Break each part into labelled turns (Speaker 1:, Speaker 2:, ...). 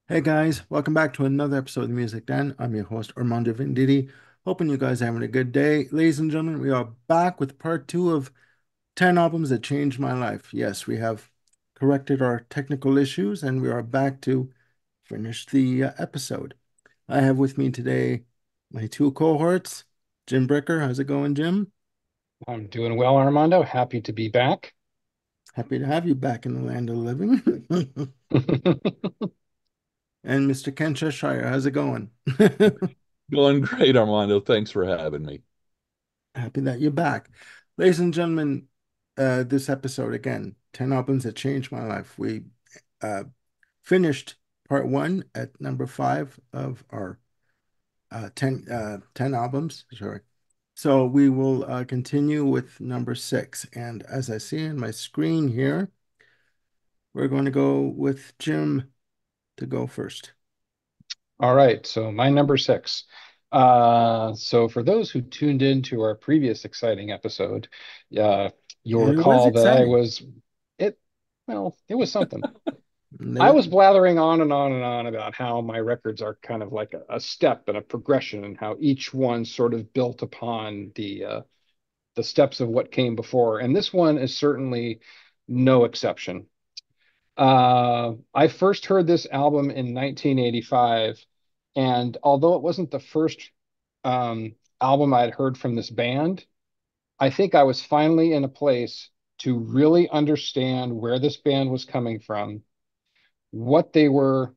Speaker 1: Hey guys, welcome back to another episode of the Music Den. I'm your host Armando Venditti. Hoping you guys are having a good day. Ladies and gentlemen, we are back with part two of 10 albums that changed my life. Yes, we have corrected our technical issues and we are back to finish the episode. I have with me today my two cohorts, Jim Bricker. How's it going, Jim?
Speaker 2: I'm doing well, Armando. Happy to be back.
Speaker 1: Happy to have you back in the land of the living. And Mr. Ken Cheshire, how's it going?
Speaker 3: Going great, Armando. Thanks for having me.
Speaker 1: Happy that you're back. Ladies and gentlemen, this episode again, 10 albums that changed my life. We uh, finished part one at number five of our 10 albums. Sorry. So we will continue with number six. And as I see on my screen here, we're going to go with Jim to go first.
Speaker 2: All right, so my number six. So for those who tuned in to our previous exciting episode, uh, you'll
Speaker 1: And it was
Speaker 2: recall that
Speaker 1: exciting.
Speaker 2: it, it was something. I
Speaker 1: They,
Speaker 2: was blathering on and on and on about how my records are kind of like a step and a progression, and how each one sort of built upon the steps of what came before. And this one is certainly no exception. I first heard this album in 1985, and although it wasn't the first album I'd heard from this band, I think I was finally in a place to really understand where this band was coming from, what they were,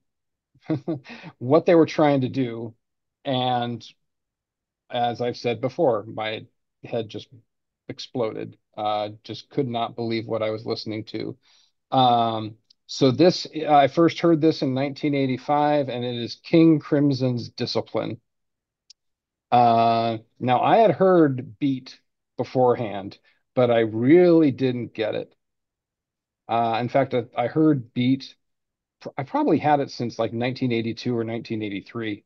Speaker 2: what they were trying to do, and as I've said before, my head just exploded. Just could not believe what I was listening to. Um, so this, I first heard this in 1985, and it is King Crimson's Discipline. Now I had heard Beat beforehand, but I really didn't get it. In fact, I heard Beat. I probably had it since like 1982 or 1983,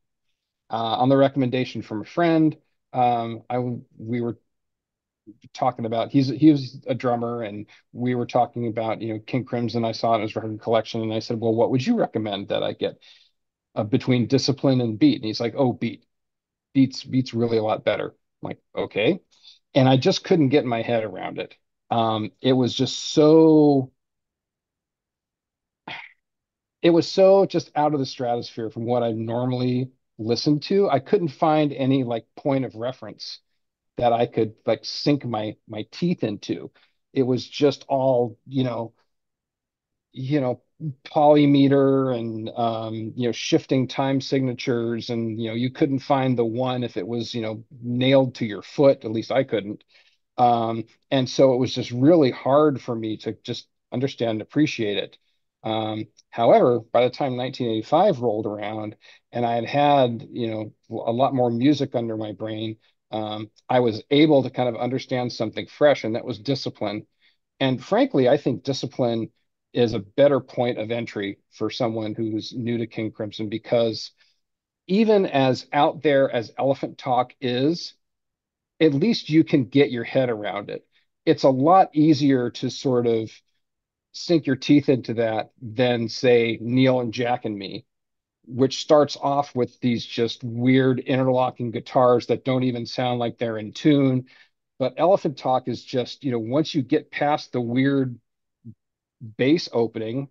Speaker 2: on the recommendation from a friend. We were talking about he was a drummer, and we were talking about King Crimson. I saw it in his record collection, and I said, well, what would you recommend that I get between Discipline and Beat? And he's like, oh, Beat's really a lot better. I'm like, okay. And I just couldn't get my head around it. It was just so it was so just out of the stratosphere from what I normally listen to. I couldn't find any like point of reference that I could like sink my teeth into. It was just all, you know, polymeter and shifting time signatures, and you couldn't find the one if it was, nailed to your foot. At least I couldn't. And so it was just really hard for me to just understand and appreciate it. However, by the time 1985 rolled around and I had, a lot more music under my brain, I was able to kind of understand something fresh, and that was Discipline. And frankly, I think Discipline is a better point of entry for someone who's new to King Crimson, because even as out there as Elephant Talk is, at least you can get your head around it. It's a lot easier to sort of sink your teeth into that than, say, Neil and Jack and Me, which starts off with these just weird interlocking guitars that don't even sound like they're in tune. But Elephant Talk is just, once you get past the weird bass opening,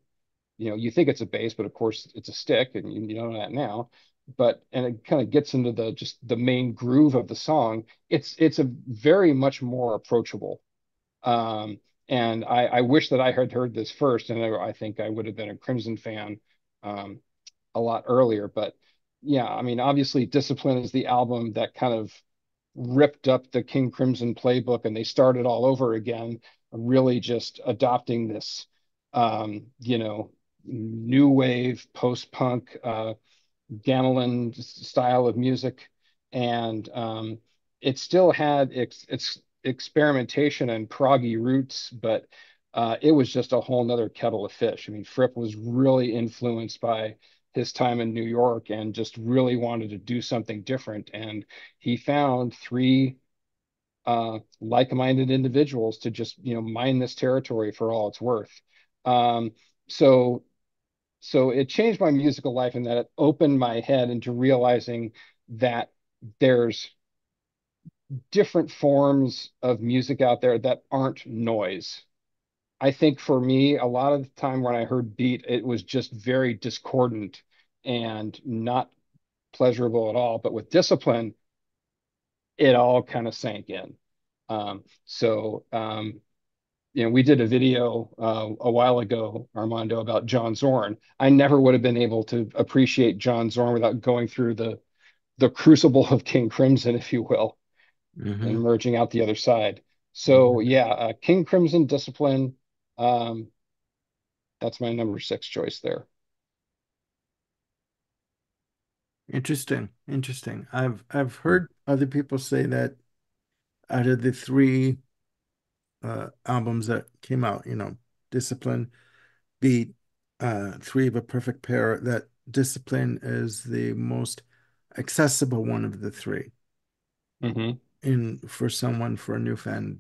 Speaker 2: you think it's a bass, but of course it's a stick, and you know that now. But and it kind of gets into the just the main groove of the song. It's a very much more approachable. Um, and I wish that I had heard this first, and I think I would have been a Crimson fan um, a lot earlier. But yeah, I mean, obviously, Discipline is the album that kind of ripped up the King Crimson playbook, and they started all over again, really just adopting this, new wave post punk gamelan style of music. And it still had its experimentation and proggy roots, but it was just a whole nother kettle of fish. I mean, Fripp was really influenced by his time in New York and just really wanted to do something different. And he found three like-minded individuals to just, mine this territory for all it's worth. Um, so So it changed my musical life in that it opened my head into realizing that there's different forms of music out there that aren't noise. I think for me, a lot of the time when I heard beat, it was just very discordant and not pleasurable at all. But with discipline, it all kind of sank in. So we did a video a while ago, Armando, about John Zorn. I never would have been able to appreciate John Zorn without going through the crucible of King Crimson, if you will, and
Speaker 1: Hmm.
Speaker 2: merging out the other side. So
Speaker 1: Hmm.
Speaker 2: yeah, King Crimson Discipline. Um, that's my number six choice there.
Speaker 1: Interesting. Interesting. I've heard other people say that out of the three albums that came out, Discipline, Beat, Three of a Perfect Pair, that Discipline is the most accessible one of the three.
Speaker 2: Hmm.
Speaker 1: In for someone for a new fan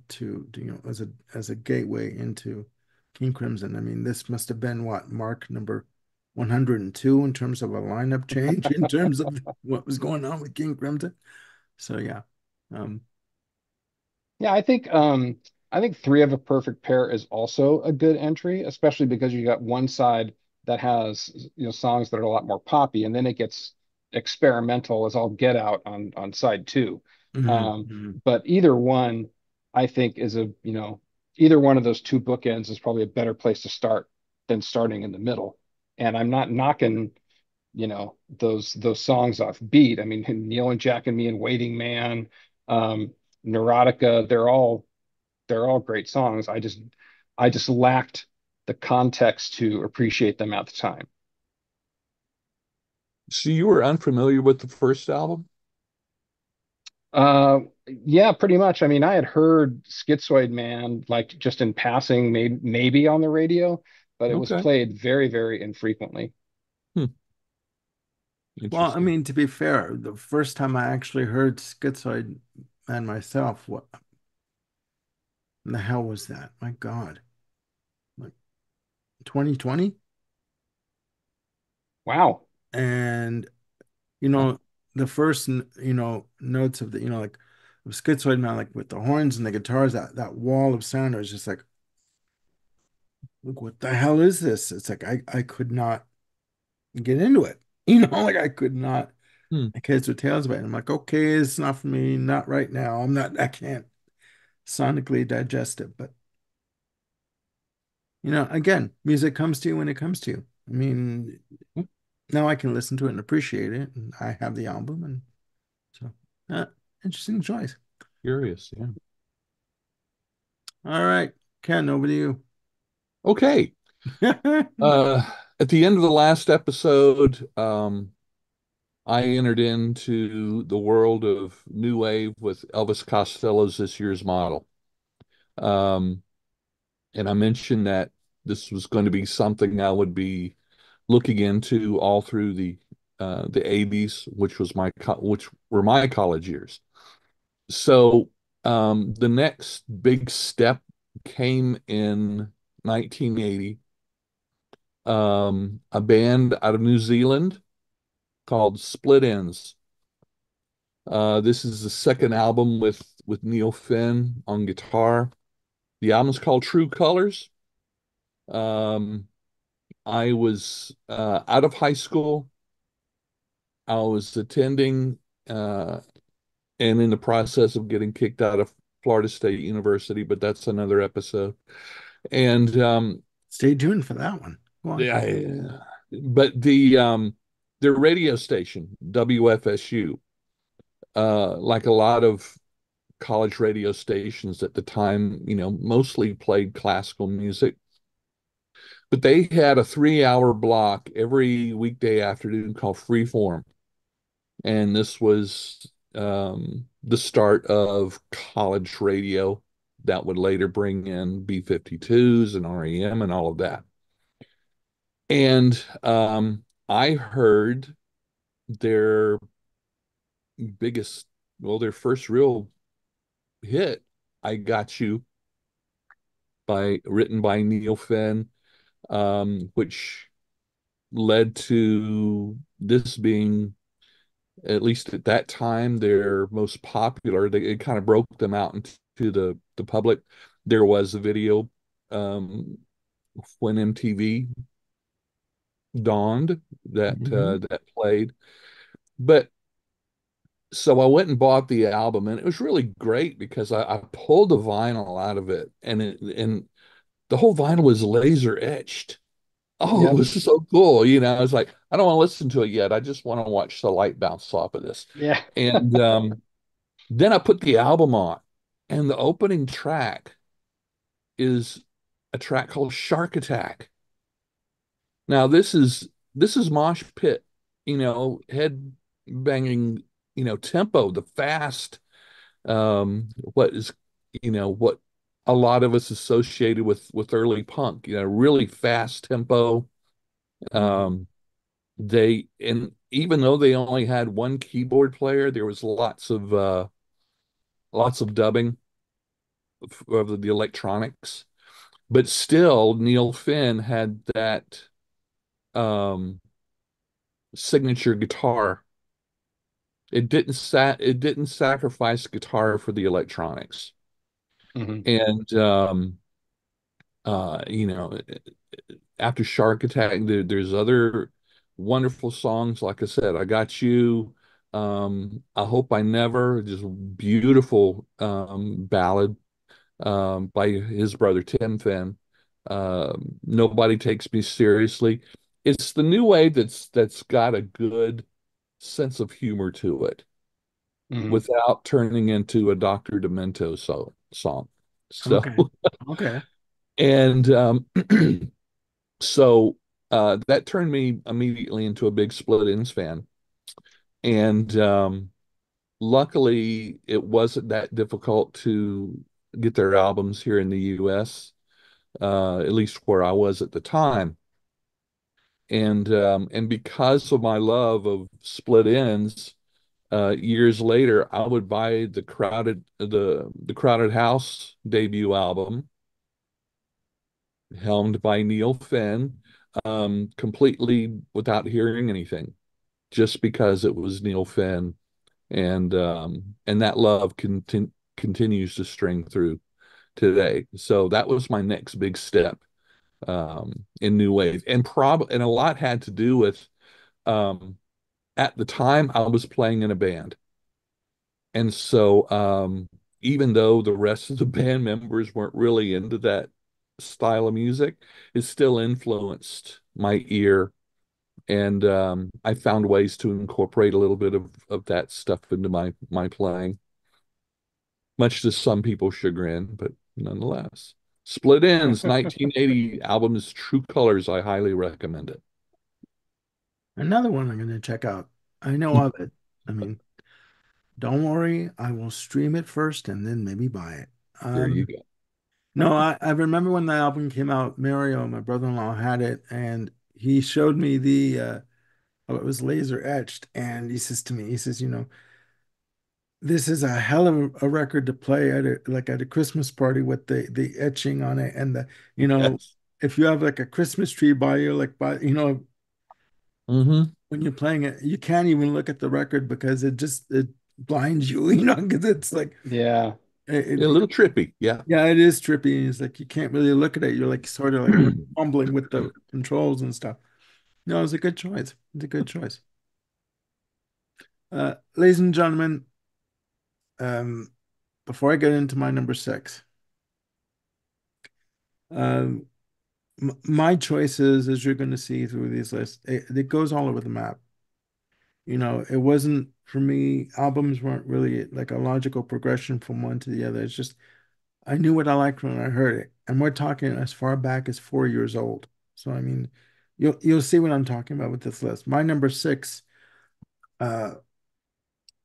Speaker 1: as a gateway into King Crimson. I mean, this must have been what mark number 102 in terms of a lineup change in terms of what was going on with King Crimson. So yeah. Um
Speaker 2: Yeah, I think Three of a Perfect Pair is also a good entry, especially because you got one side that has songs that are a lot more poppy, and then it gets experimental as all get out on side two.
Speaker 1: mhm,
Speaker 2: Um,
Speaker 1: mhm.
Speaker 2: but either one, I think, either one of those two bookends is probably a better place to start than starting in the middle. And I'm not knocking, those songs off beat. I mean, Neil and Jack and Me and Waiting Man, um, Neurotica, they're all great songs. I just lacked the context to appreciate them at the time.
Speaker 3: So you were unfamiliar with the first album?
Speaker 2: Yeah, pretty much. I mean, I had heard Schizoid Man like just in passing, maybe on the radio, but it was
Speaker 3: Okay.
Speaker 2: played very, very infrequently.
Speaker 3: Hmm.
Speaker 1: Well, I
Speaker 3: Interesting.
Speaker 1: mean, to be fair, the first time I actually heard Schizoid Man myself, what the hell was that? My God. Like 2020?
Speaker 2: Wow.
Speaker 1: And
Speaker 3: Wow.
Speaker 1: the first notes of the like of Schizoid Man, like with the horns and the guitars, that wall of sound was just like, look, what the hell is this? It's like I could not get into it. Like I could not.
Speaker 3: Hmm.
Speaker 1: My kids with tales about it. I'm like, okay, it's not for me, not right now. I can't sonically digest it. But again, music comes to you when it comes to you. I mean, now I can listen to it and appreciate it, and I have the album, and so uh, interesting choice.
Speaker 3: Curious. Yeah.
Speaker 1: All right, Ken, over to you.
Speaker 3: Okay. Uh, at the end of the last episode, I entered into the world of new wave with Elvis Costello's This Year's Model. Um, and I mentioned that this was going to be something I would be looking into all through the 80s, which were my college years. So the next big step came in 1980. A band out of New Zealand called Split Ends. This is the second album with Neil Finn on guitar. The album's called True Colors. Um, I was out of high school. I was attending and in the process of getting kicked out of Florida State University, but that's another episode. And
Speaker 1: Stay tuned for that one. Go on.
Speaker 3: yeah, but their radio station, WFSU, like a lot of college radio stations at the time, mostly played classical music. But they had a 3 hour block every weekday afternoon called Freeform. And this was the start of college radio that would later bring in B-52s and REM and all of that. And I heard their biggest, well, their first real hit, I Got You, written by Neil Finn, which led to this being, at least at that time, their most popular. It kind of broke them out into the public. There was a video um, when MTV dawned
Speaker 1: Hmm.
Speaker 3: that played. But so I went and bought the album, and it was really great because I pulled the vinyl out of it, and the whole vinyl was laser etched. Oh, it
Speaker 2: Yep.
Speaker 3: was so cool. I was like, I don't want to listen to it yet. I just want to watch the light bounce off of this.
Speaker 2: Yeah.
Speaker 3: And then I put the album on, and the opening track is a track called Shark Attack. Now this is mosh pit, head banging, tempo, the fast, what is, what a lot of us associated with early punk, really fast tempo.
Speaker 1: Hmm.
Speaker 3: Um, and even though they only had one keyboard player, there was lots of dubbing of the electronics. But still, Neil Finn had that um, signature guitar. It didn't sacrifice guitar for the electronics.
Speaker 2: Hmm.
Speaker 3: And uh, you know, after Shark Attack, there's other wonderful songs. Like I said, I Got You. I Hope I Never, just beautiful ballad by his brother Tim Finn. Nobody Takes Me Seriously. It's the new wave that's got a good sense of humor to it
Speaker 2: Hmm.
Speaker 3: without turning into a Dr. Demento song. So,
Speaker 1: Okay. Okay.
Speaker 3: and so that turned me immediately into a big Split Enz fan. And luckily, it wasn't that difficult to get their albums here in the US, at least where I was at the time. And because of my love of Split Enz, years later, I would buy the Crowded House debut album, helmed by Neil Finn, completely without hearing anything, just because it was Neil Finn, and that love continues to string through today. So that was my next big step in new wave, and a lot had to do with um, at the time I was playing in a band. And so, even though the rest of the band members weren't really into that style of music, it still influenced my ear. And I found ways to incorporate a little bit of that stuff into my playing, much to some people's chagrin, but nonetheless. Split Enz 1980 album is True Colors. I highly recommend it.
Speaker 1: Another one I'm going to check out. I know of it. I mean, don't worry, I will stream it first and then maybe buy it.
Speaker 3: There you
Speaker 1: Um,
Speaker 3: go.
Speaker 1: no, I remember when the album came out, Mario, my brother-in-law, had it, and he showed me oh, it was laser etched, and he says to me, he says, this is a hell of a record to play at a Christmas party with the etching on it, and
Speaker 3: Yes.
Speaker 1: if you have like a Christmas tree by you,
Speaker 3: Hmm.
Speaker 1: when you're playing it, you can't even look at the record because it blinds you, because it's like
Speaker 2: Yeah.
Speaker 3: A little trippy. Yeah.
Speaker 1: yeah, it is trippy. It's like you can't really look at it. You're like sort of like fumbling with the controls and stuff. No, it's a good choice. It's a good choice. Ladies and gentlemen, um, before I get into my number six, um, my choices, as you're going to see through these lists, it goes all over the map. It wasn't for me, albums weren't really like a logical progression from one to the other. It's just I knew what I liked when I heard it. And we're talking as far back as 4 years old. So I mean, you'll see what I'm talking about with this list. My number six uh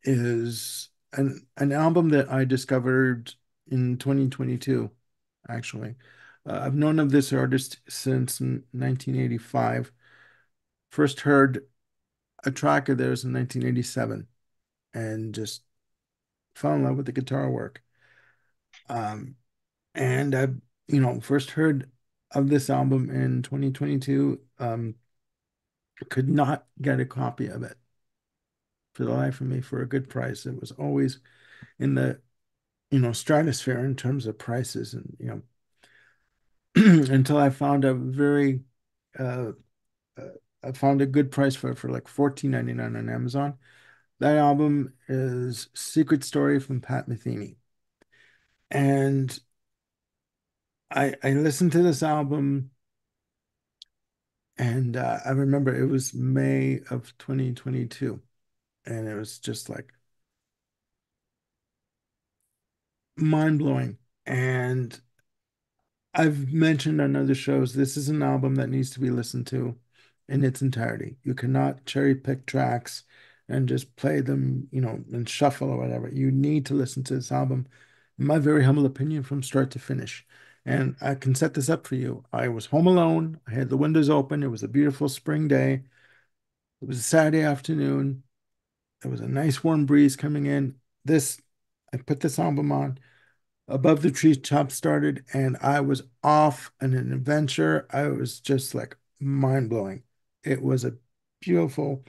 Speaker 1: is an album that I discovered in 2022, actually. I've known of this artist since 1985. First heard a track of theirs in 1987 and just fell in love with the guitar work. Um, and I, first heard of this album in 2022. Could not get a copy of it for the life of me for a good price. It was always in the, stratosphere in terms of prices, and until I found a very uh, uh, I found a good price for it for like 14.99 on Amazon. That album is Secret Story from Pat Metheny. And I listened to this album, and I remember it was May of 2022, and it was just like mind blowing. And I've mentioned on other shows, this is an album that needs to be listened to in its entirety. You cannot cherry pick tracks and just play them, and shuffle or whatever. You need to listen to this album, in my very humble opinion, from start to finish. And I can set this up for you. I was home alone. I had the windows open. It was a beautiful spring day. It was a Saturday afternoon. There was a nice warm breeze coming in. I put this album on. Above the Treetop started, and I was off on an adventure. I was just like mind blowing. It was a beautiful,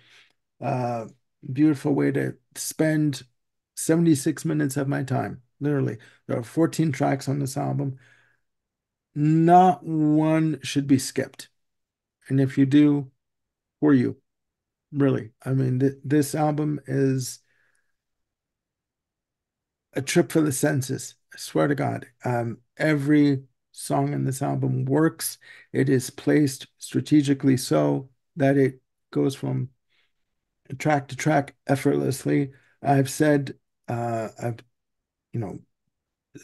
Speaker 1: uh, beautiful way to spend 76 minutes of my time. Literally, there are 14 tracks on this album. Not one should be skipped. And if you do, for you, really. I mean, this album is a trip for the senses. I swear to God. Every song in this album works. It is placed strategically so that it goes from track to track effortlessly. I've said, I've, you know,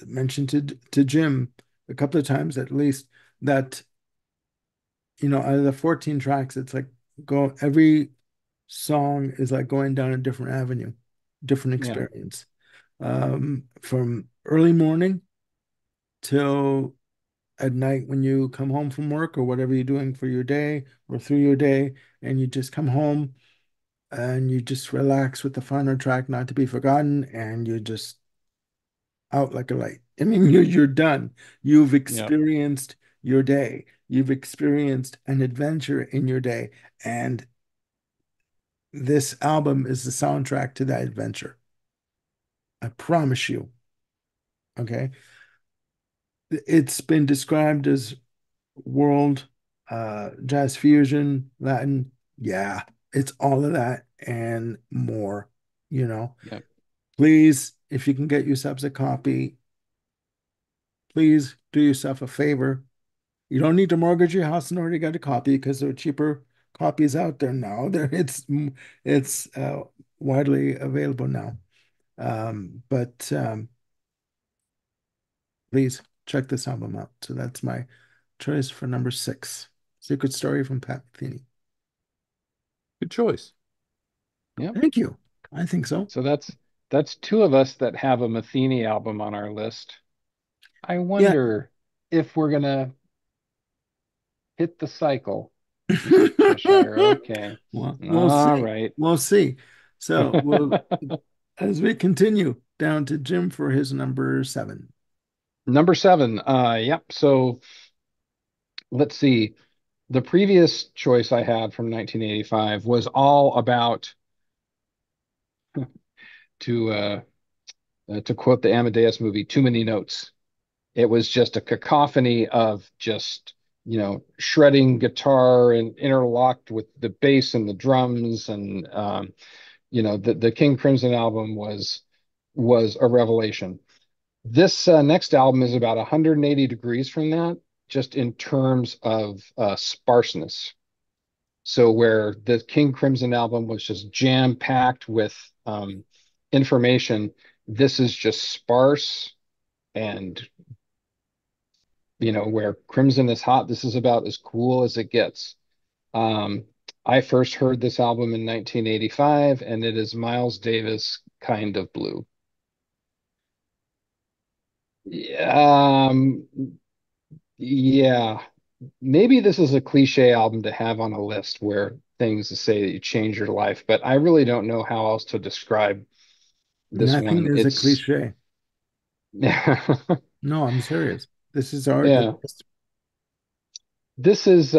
Speaker 1: mentioned to Jim a couple of times at least that, out of the 14 tracks, it's like every song is like going down a different avenue, different
Speaker 2: Yeah.
Speaker 1: experience. From early morning till at night when you come home from work or whatever you're doing for your day or through your day, and you just come home and you just relax with the final track not to be forgotten, and you're just out like a light. I mean, you're done. You've
Speaker 2: Yeah.
Speaker 1: experienced your day. You've experienced an adventure in your day, and this album is the soundtrack to that adventure. I promise you. Okay. It's been described as world, jazz fusion, Latin. Yeah, it's all of that and more, you know.
Speaker 2: Yeah.
Speaker 1: Please, if you can get yourselves a copy, please do yourself a favor. You don't need to mortgage your house in order to get a copy because there are cheaper copies out there now. It's widely available now. But please check this album out. So that's my choice for number six. Secret Story from Pat Metheny.
Speaker 3: Good choice.
Speaker 2: Yeah.
Speaker 1: Thank you. I think so.
Speaker 2: So that's two of us that have a Matheny album on our list. I
Speaker 1: Yeah.
Speaker 2: wonder if we're gonna hit the cycle, Mr. Cheshire. Okay.
Speaker 1: Well, we'll
Speaker 2: All
Speaker 1: see.
Speaker 2: right.
Speaker 1: We'll see. So as we continue down to Jim for his number seven.
Speaker 2: Number seven. Yep. So let's see. The previous choice I had from 1985 was all about to to quote the Amadeus movie, too many notes. It was just a cacophony of just, shredding guitar and interlocked with the bass and the drums. And the King Crimson album was a revelation. This next album is about 180 degrees from that, just in terms of sparseness. So where the King Crimson album was just jam packed with information, this is just sparse. And where Crimson is hot, this is about as cool as it gets. Um, I first heard this album in 1985, and it is Miles Davis Kind of Blue. Um, yeah, maybe this is a cliche album to have on a list where things to say that you change your life, but I really don't know how else to describe this
Speaker 1: Nothing
Speaker 2: one.
Speaker 1: is a
Speaker 2: It's
Speaker 1: cliche.
Speaker 2: yeah,
Speaker 1: No, I'm serious. This is art.
Speaker 2: yeah. This is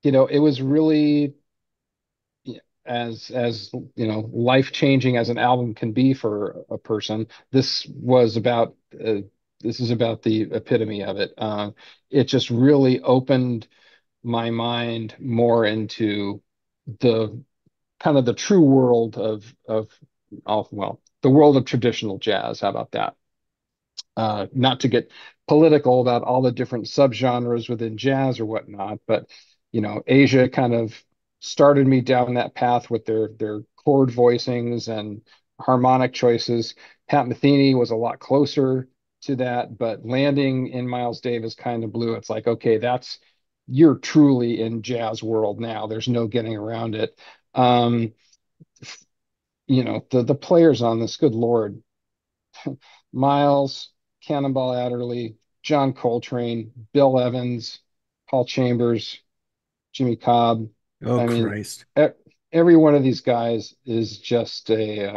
Speaker 2: it was really, as life changing as an album can be for a person. This is about the epitome of it. It just really opened my mind more into the kind of the true world of the world of traditional jazz. How about that? Not to get political about all the different subgenres within jazz or whatnot, but Asia kind of started me down that path with their chord voicings and harmonic choices. Pat Metheny was a lot closer to that, but landing in Miles Davis kind of blew. It's like, okay, you're truly in jazz world now. There's no getting around it. Um, the players on this, good Lord, Miles, Cannonball Adderley, John Coltrane, Bill Evans, Paul Chambers, Jimmy Cobb.
Speaker 1: Oh,
Speaker 2: I mean,
Speaker 1: Christ.
Speaker 2: e- every one of these guys is just they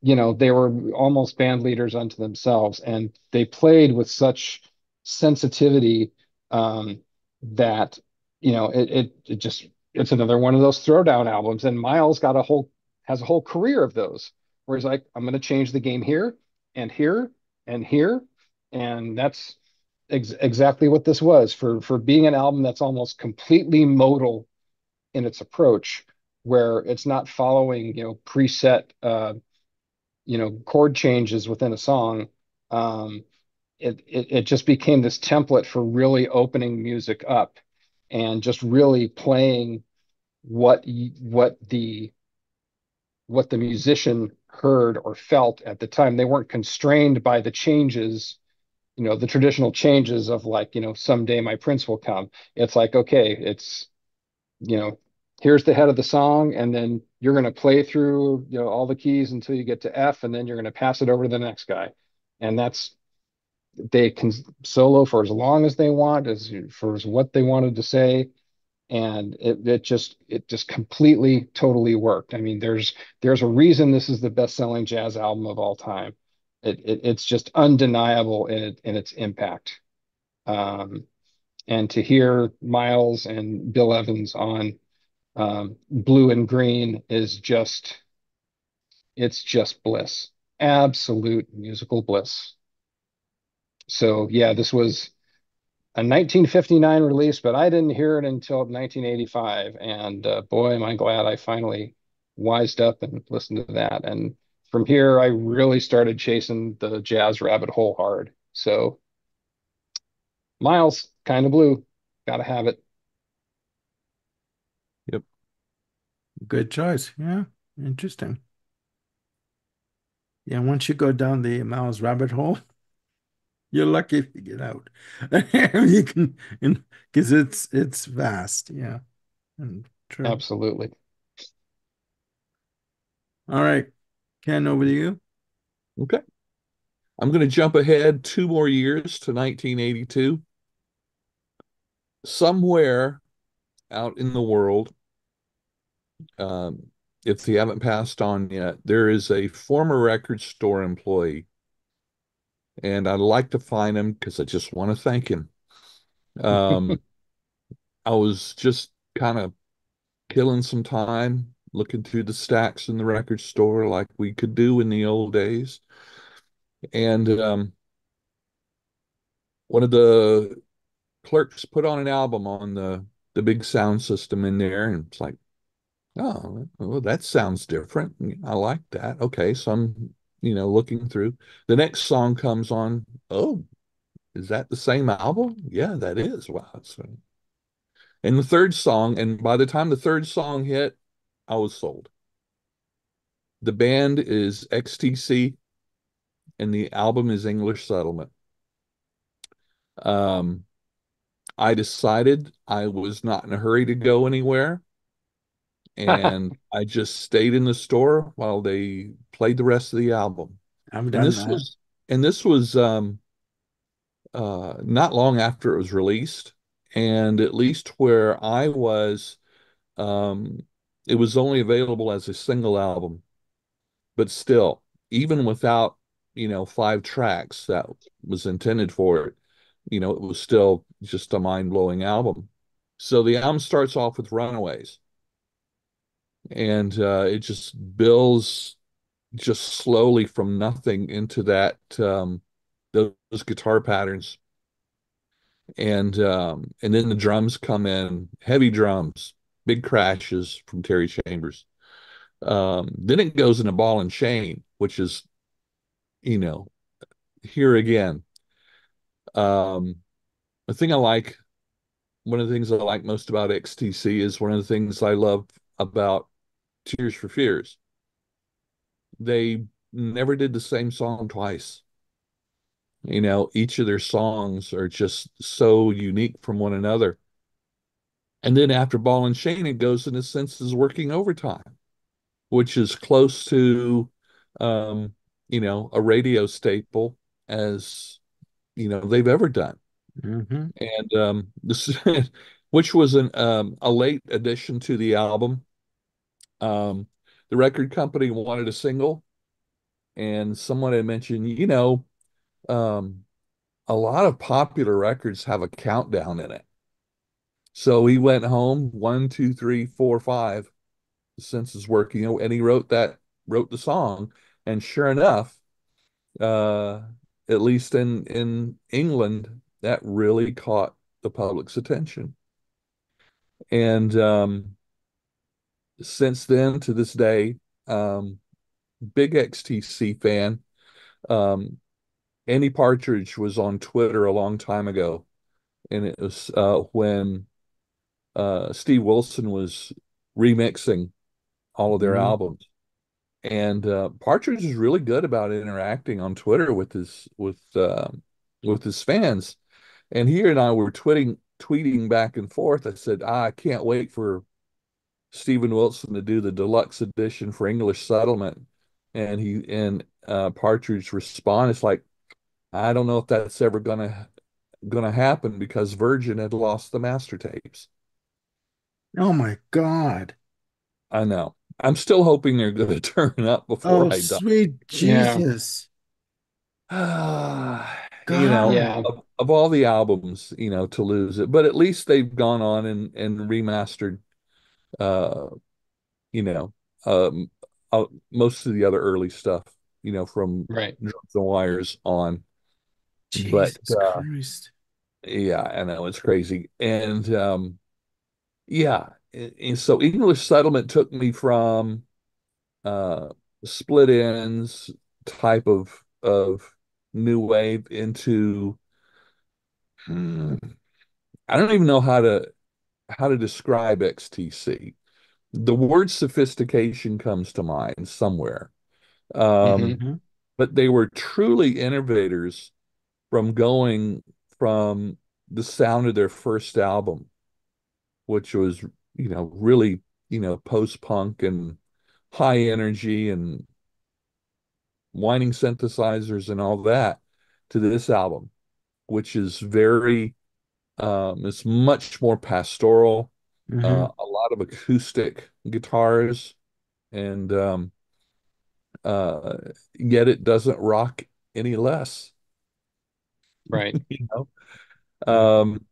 Speaker 2: were almost band leaders unto themselves, and they played with such sensitivity, that it just it's another one of those throwdown albums. And Miles has a whole career of those where he's like, I'm going to change the game here and here and here, and that's exactly what this was for being an album that's almost completely modal in its approach, where it's not following preset chord changes within a song. um, it just became this template for really opening music up and just really playing what what the musician heard or felt at the time. They weren't constrained by the changes, the traditional changes of, like, someday my prince will come. It's like, okay, it's you know, here's the head of the song, and then you're going to play through, all the keys until you get to F, and then you're going to pass it over to the next guy. And they can solo for as long as they want, as what they wanted to say. And it just completely, totally worked. I mean, there's a reason this is the best-selling jazz album of all time. It's just undeniable in its impact. Um, and to hear Miles and Bill Evans on Blue and Green it's just bliss, absolute musical bliss. So yeah, this was a 1959 release, but I didn't hear it until 1985, and boy, am I glad I finally wised up and listened to that. And from here, I really started chasing the jazz rabbit hole hard. So Miles, kind of blue, gotta have it.
Speaker 3: Yep.
Speaker 1: Good choice. Yeah. Interesting. Yeah, once you go down the Miles rabbit hole, you're lucky if you get out. You can, because it's vast. Yeah. And true.
Speaker 2: Absolutely.
Speaker 1: All right. Ken, over to you.
Speaker 3: Okay. I'm going to jump ahead 2 more years to 1982. Somewhere out in the world, um, if they haven't passed on yet, there is a former record store employee, and I'd like to find him because I just want to thank him. Um, I was just kind of killing some time looking through the stacks in the record store like we could do in the old days. And one of the clerks put on an album on the big sound system in there, and it's like, oh, well, that sounds different. I like that. Okay, so I'm, looking through. The next song comes on. Oh, is that the same album? Yeah, that is. Wow. So, and the third song, and by the time the third song hit, I was sold. The band is XTC, and the album is English Settlement. Um, I decided I was not in a hurry to go anywhere, and I just stayed in the store while they played the rest of the album.
Speaker 1: I've
Speaker 3: And
Speaker 1: done
Speaker 3: this
Speaker 1: that.
Speaker 3: was and this was not long after it was released, and at least where I was, um, it was only available as a single album. But still, even without, 5 tracks that was intended for it, it was still just a mind-blowing album. So the album starts off with Runaways, and it just builds just slowly from nothing into that those guitar patterns, and then the drums come in, heavy drums, big crashes from Terry Chambers. Then it goes into Ball and Chain, which is, you know, here again. Um, the thing I like, one of the things I like most about XTC is one of the things I love about Tears for Fears. They never did the same song twice. Each of their songs are just so unique from one another. And then after Ball and Chain, it goes in a sense as working overtime, which is close to, um, a radio staple as, they've ever done.
Speaker 1: Hmm.
Speaker 3: And this, which was a late addition to the album. Um, the record company wanted a single, and someone had mentioned, um, a lot of popular records have a countdown in it. So he went home, one, two, three, four, five, the census work, and he wrote the song. And sure enough, uh, at least in England, that really caught the public's attention. And since then to this day, um, big XTC fan. Um, Andy Partridge was on Twitter a long time ago, and it was when Steve Wilson was remixing all of their
Speaker 1: Hmm.
Speaker 3: albums. And Partridge is really good about interacting on Twitter with his fans. And he and I were tweeting back and forth. I said, I can't wait for Stephen Wilson to do the deluxe edition for English Settlement. And Partridge respond, it's like, I don't know if that's ever gonna happen because Virgin had lost the master tapes.
Speaker 1: Oh my God.
Speaker 3: I know. I'm still hoping they're gonna turn up
Speaker 1: Oh,
Speaker 3: before I die.
Speaker 1: sweet
Speaker 2: Yeah.
Speaker 1: Jesus.
Speaker 3: You know,
Speaker 1: God.
Speaker 2: Yeah.
Speaker 3: of all the albums, to lose it, but at least they've gone on and remastered, uh, you know, um, most of the other early stuff, from
Speaker 2: Right.
Speaker 3: Drums and Wires on. But
Speaker 1: Jesus Christ.
Speaker 3: yeah, I know it's crazy. And yeah, and so English Settlement took me from uh, split ends type of new wave into hmm, I don't even know how to describe XTC. The word sophistication comes to mind somewhere. Um,
Speaker 2: Hmm.
Speaker 1: Hmm.
Speaker 3: but they were truly innovators from going from the sound of their first album, which was, really, post-punk and high energy and whining synthesizers and all that, to this album, which is it's much more pastoral,
Speaker 1: Hmm.
Speaker 3: a lot of acoustic guitars, and uh, yet it doesn't rock any less,
Speaker 2: Right.
Speaker 3: you know.
Speaker 2: Yeah.
Speaker 3: Um,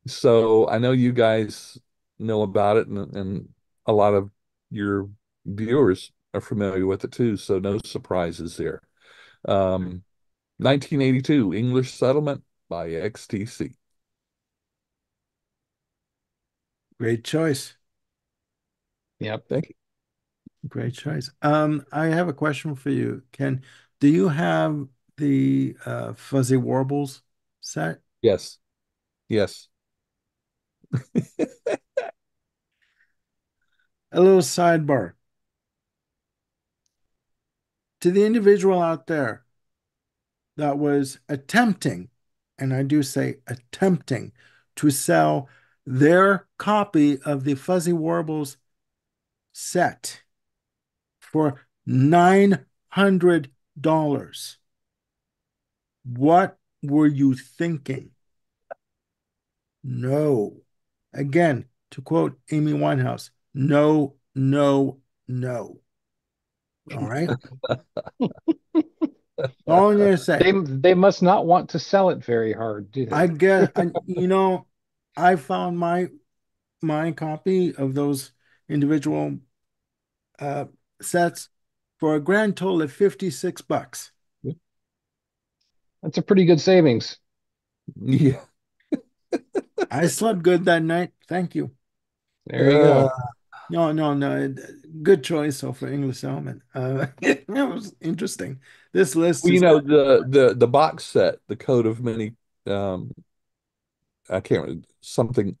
Speaker 3: so I know you guys know about it, and a lot of your viewers are familiar with it too, so no surprises there. Um, 1982, English Settlement by XTC.
Speaker 1: Great choice.
Speaker 2: Yep.
Speaker 3: Thank you.
Speaker 1: Great choice. I have a question for you, Ken. Do you have the Fuzzy Warbles set?
Speaker 3: Yes, yes.
Speaker 1: A little sidebar. To the individual out there that was attempting, and I do say attempting, to sell their copy of the Fuzzy Warbles set for $900. What were you thinking? No. Again, to quote Amy Winehouse, no, no, no. All right. All I'm gonna say.
Speaker 2: They must not want to sell it very hard, do
Speaker 1: I
Speaker 2: they?
Speaker 1: guess I found my my copy of those individual uh, sets for a grand total of $56.
Speaker 2: That's a pretty good savings.
Speaker 3: Yeah.
Speaker 1: I slept good that night. Thank you.
Speaker 2: There you
Speaker 3: Uh,
Speaker 2: go.
Speaker 1: No, no, no. Good choice so for English Element. It was interesting. This list
Speaker 3: well,
Speaker 1: is
Speaker 3: the box set, the Code of Many, um, I can't remember, something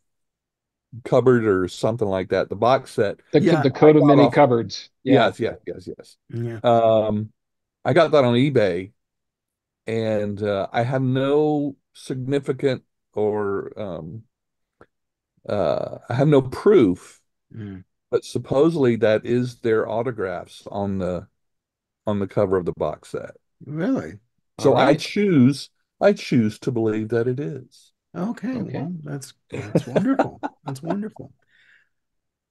Speaker 3: cupboard or something like that. The box set
Speaker 1: yeah,
Speaker 2: The
Speaker 3: I
Speaker 2: coat of
Speaker 3: got
Speaker 2: many
Speaker 3: off.
Speaker 2: cupboards. Yeah.
Speaker 3: Yes, yes, yes, yes.
Speaker 1: yeah.
Speaker 3: Um, I got that on eBay, and I have no significant or I have no proof,
Speaker 1: Mm.
Speaker 3: but supposedly that is their autographs on the cover of the box set.
Speaker 1: Really? All
Speaker 3: So
Speaker 1: right.
Speaker 3: I choose to believe that it is.
Speaker 1: Okay.
Speaker 2: Okay.
Speaker 1: Well, that's wonderful. That's wonderful.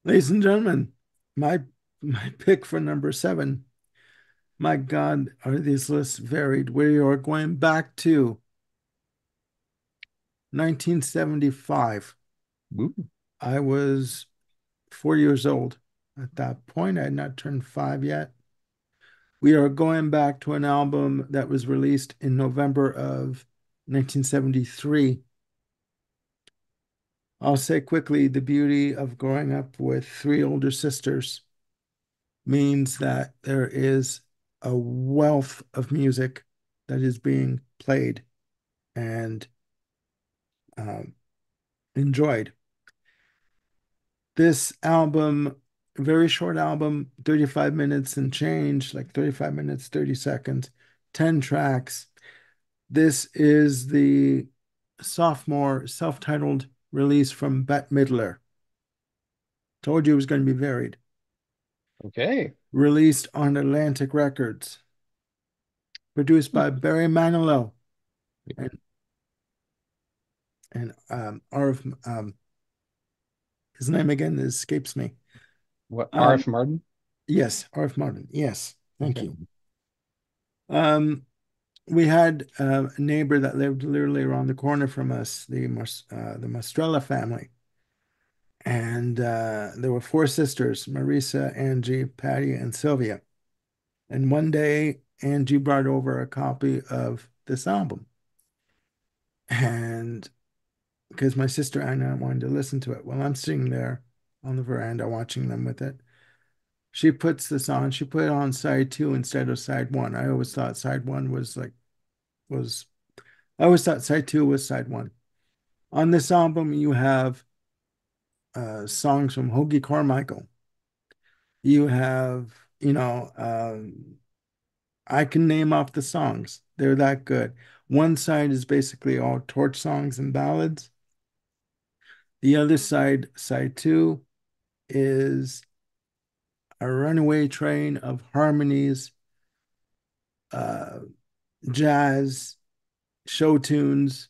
Speaker 1: Ladies and gentlemen, my pick for number seven. My God, are these lists varied? We are going back to 1975.
Speaker 3: Ooh,
Speaker 1: I was 4 years old. At that point, I had not turned five yet. We are going back to an album that was released in November of 1973. I'll say quickly the beauty of growing up with three older sisters means that there is a wealth of music that is being played and um, enjoyed. This album, very short album, 35 minutes and change, like 35 minutes, 30 seconds, 10 tracks. This is the sophomore self-titled release from Bette Midler. Told you it was going to be varied.
Speaker 2: Okay.
Speaker 1: Released on Atlantic Records. Produced by Barry Manilow and Arv. His name again escapes me.
Speaker 2: What,
Speaker 1: Um,
Speaker 2: R.F. Martin?
Speaker 1: yes, Arv Martin. Yes, thank
Speaker 2: Okay.
Speaker 1: you. Um, we had a neighbor that lived literally around the corner from us, the Mastrella family, and there were four sisters: Marisa, Angie, Patty, and Sylvia. And one day, Angie brought over a copy of this album, and because my sister Anna wanted to listen to it, while I'm sitting there on the veranda watching them with it, she puts this on. She put it on side two instead of side one. I always thought side one was I always thought side two was side one. On this album, you have songs from Hoagie Carmichael. You have, I can name off the songs. They're that good. One side is basically all torch songs and ballads. The other side, side two, is a runaway train of harmonies, uh, jazz, show tunes,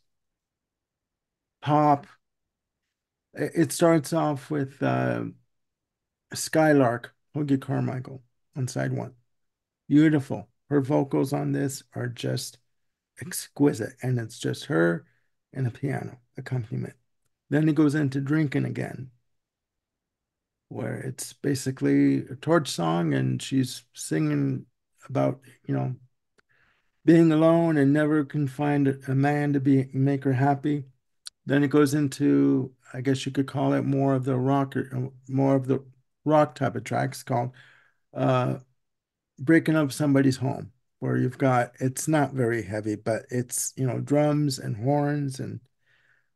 Speaker 1: pop. It starts off with Skylark, Hoagie Carmichael on side one. Beautiful. Her vocals on this are just exquisite, and it's just her and a piano accompaniment. Then it goes into Drinking Again, where it's basically a torch song, and she's singing about, being alone and never can find a man to be make her happy. Then it goes into, I guess you could call it more of the rock type of tracks called uh, breaking up somebody's home, where you've got, it's not very heavy, but it's, drums and horns, and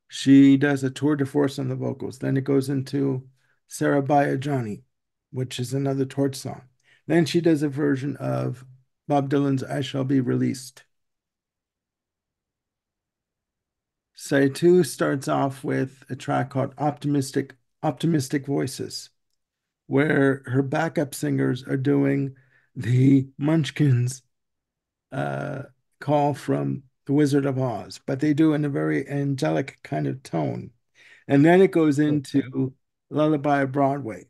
Speaker 1: she does a tour de force on the vocals. Then it goes into Sarah Baya Johnny, which is another torch song. Then she does a version of Bob Dylan's I Shall Be Released. Side two starts off with a track called Optimistic Voices, where her backup singers are doing the Munchkins uh, call from The Wizard of Oz, but they do in a very angelic kind of tone. And then it goes
Speaker 2: Okay.
Speaker 1: into Lullaby Broadway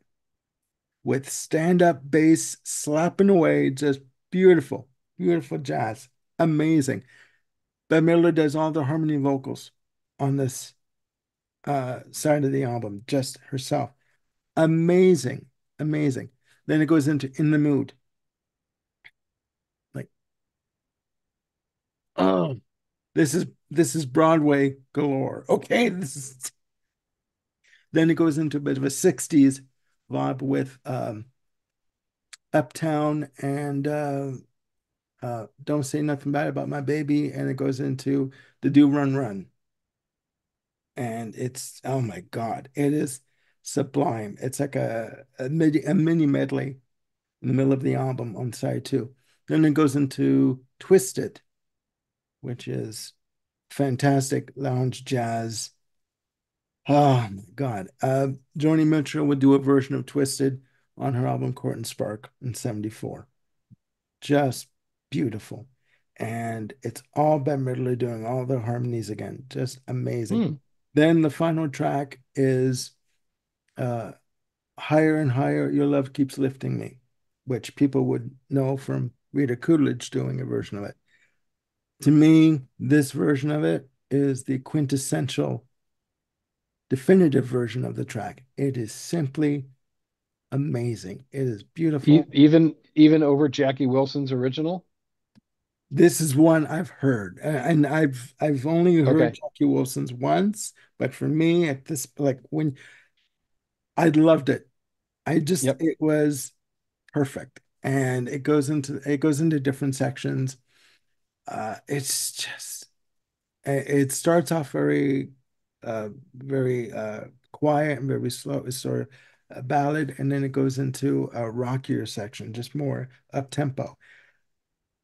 Speaker 1: with stand-up bass slapping away, just beautiful, beautiful jazz. Amazing. Ben Miller does all the harmony vocals on this side of the album, just herself. Amazing, amazing. Then it goes into In the Mood. Like, oh, this is Broadway galore. Okay, this is then it goes into a bit of a 60s vibe with Uptown and Don't Say Nothing Bad About My Baby, and it goes into the Do Run Run. And it's, oh my God, it is sublime. It's like a mini medley in the middle of the album on side two. Then it goes into Twisted, which is fantastic lounge jazz. Oh my God. Joni Mitchell would do a version of Twisted on her album Court and Spark in 74. Just beautiful. And it's all Bette Midler doing all the harmonies again. Just amazing.
Speaker 2: Hmm.
Speaker 1: Then the final track is uh, Higher and Higher, Your Love Keeps Lifting Me, which people would know from Rita Coolidge doing a version of it. To me, this version of it is the quintessential definitive version of the track. It is simply amazing. It is beautiful.
Speaker 2: Even over Jackie Wilson's original.
Speaker 1: This is one I've heard, and I've only heard
Speaker 2: Okay.
Speaker 1: Jackie Wilson's once, but for me, at this like when I loved it,
Speaker 2: Yep.
Speaker 1: it was perfect, and it goes into different sections. It's just it starts off very quiet and very slow. It's sort of a ballad, and then it goes into a rockier section, just more up tempo.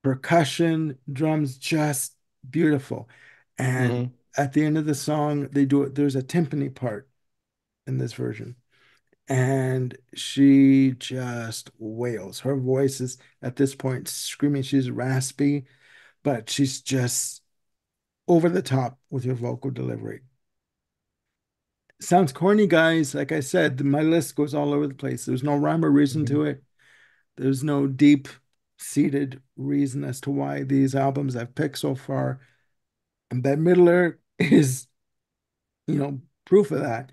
Speaker 1: Percussion, drums, just beautiful. And
Speaker 2: Hmm.
Speaker 1: at the end of the song, they do it. There's a timpani part in this version, and she just wails. Her voice is at this point screaming. She's raspy, but she's just over the top with her vocal delivery. Sounds corny, guys. Like I said, my list goes all over the place. There's no rhyme or reason
Speaker 2: Hmm.
Speaker 1: to it. There's no deep seated reason as to why these albums I've picked so far. And Bette Midler is, proof of that.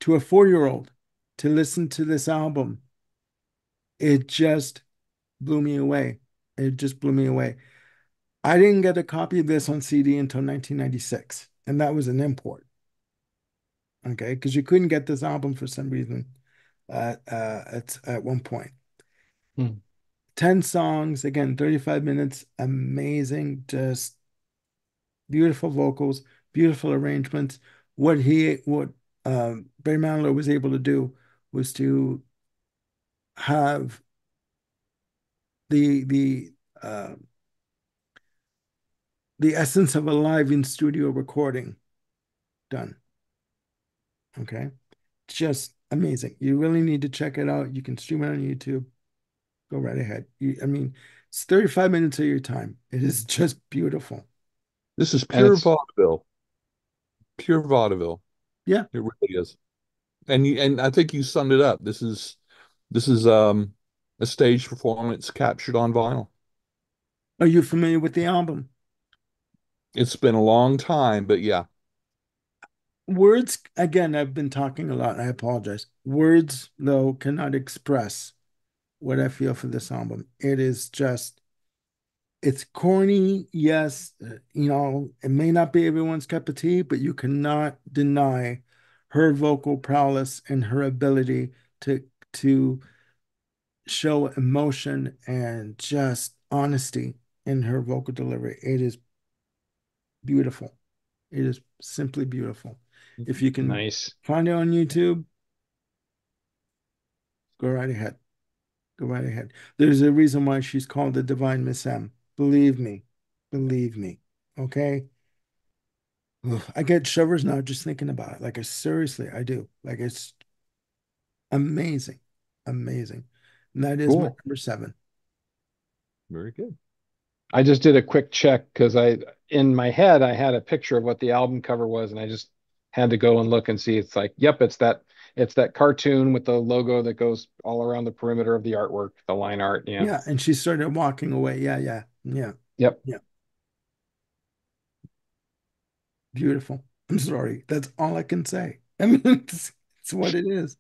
Speaker 1: To a 4-year-old to listen to this album, it just blew me away. It just blew me away. I didn't get a copy of this on CD until 1996, and that was an import. Okay, because you couldn't get this album for some reason at one point.
Speaker 2: Hmm.
Speaker 1: 10 songs, again, 35 minutes, amazing, just beautiful vocals, beautiful arrangements. What Barry Manilow was able to do was to have the the essence of a live in studio recording done. Okay, just amazing. You really need to check it out. You can stream it on YouTube. Go right ahead. I mean, it's 35 minutes of your time. It is just beautiful.
Speaker 3: This is
Speaker 2: And
Speaker 3: pure
Speaker 2: it's
Speaker 3: vaudeville, pure vaudeville.
Speaker 1: Yeah.
Speaker 3: It really is. And I think you summed it up. This is a stage performance captured on vinyl.
Speaker 1: Are you familiar with the album?
Speaker 3: It's been a long time, but yeah,
Speaker 1: Words, again, I've been talking a lot. I apologize. Words, though, cannot express what I feel for this album. It is just, it's corny. Yes, it may not be everyone's cup of tea, but you cannot deny her vocal prowess and her ability to show emotion and just honesty in her vocal delivery. It is beautiful. It is simply beautiful. If you can
Speaker 2: nice.
Speaker 1: find it on YouTube, go right ahead. Go right ahead. There's a reason why she's called the Divine Miss M. Believe me. Believe me. Okay? Ugh, I get shivers now just thinking about it. Like, seriously, I do. Like, it's amazing. Amazing. And that is my
Speaker 3: cool.
Speaker 1: number seven.
Speaker 3: Very good.
Speaker 2: I just did a quick check because in my head, I had a picture of what the album cover was, and I just had to go and look and see. It's like, yep, it's that cartoon with the logo that goes all around the perimeter of the artwork, the line art. Yeah.
Speaker 1: Yeah. And she started walking away. Yeah, yeah, yeah,
Speaker 2: Yep.
Speaker 1: yeah. Beautiful. I'm sorry. That's all I can say. I mean, it's what it is.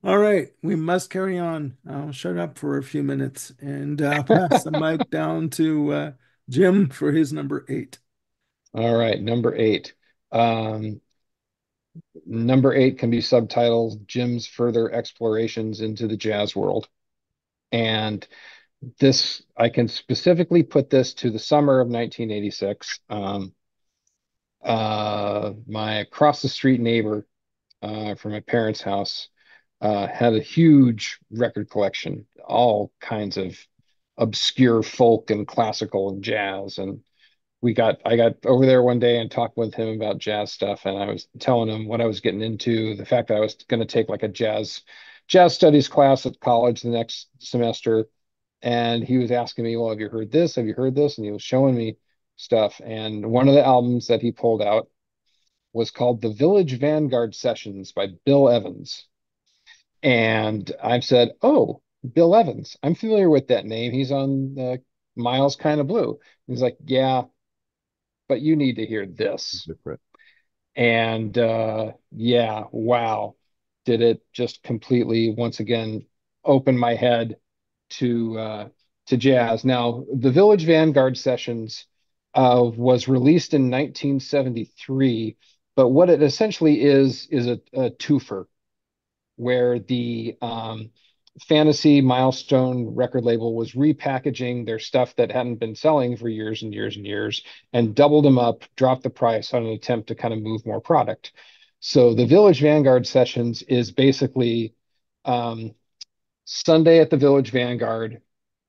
Speaker 1: All right, we must carry on. I'll shut up for a few minutes and pass the mic down to Jim for his number eight.
Speaker 2: All right, number eight. Um, Number eight can be subtitled Jim's Further Explorations into the Jazz World. And this, I can specifically put this to the summer of 1986. My across the street neighbor from my parents' house had a huge record collection, all kinds of obscure folk and classical and jazz. And I got over there one day and talked with him about jazz stuff, and I was telling him what I was getting into, the fact that I was going to take like a jazz studies class at college the next semester. And he was asking me, well, have you heard this? Have you heard this? And he was showing me stuff. And one of the albums that he pulled out was called The Village Vanguard Sessions by Bill Evans. And I've said, oh, Bill Evans, I'm familiar with that name. He's on Miles Kind of Blue. He's like, yeah, but you need to hear this.
Speaker 3: Different.
Speaker 2: And yeah, wow, did it just completely once again open my head to jazz. Now, the Village Vanguard Sessions was released in 1973, but what it essentially is a twofer where the Fantasy Milestone record label was repackaging their stuff that hadn't been selling for years and years and years and doubled them up, dropped the price on an attempt to kind of move more product. So the Village Vanguard Sessions is basically um, Sunday at the Village Vanguard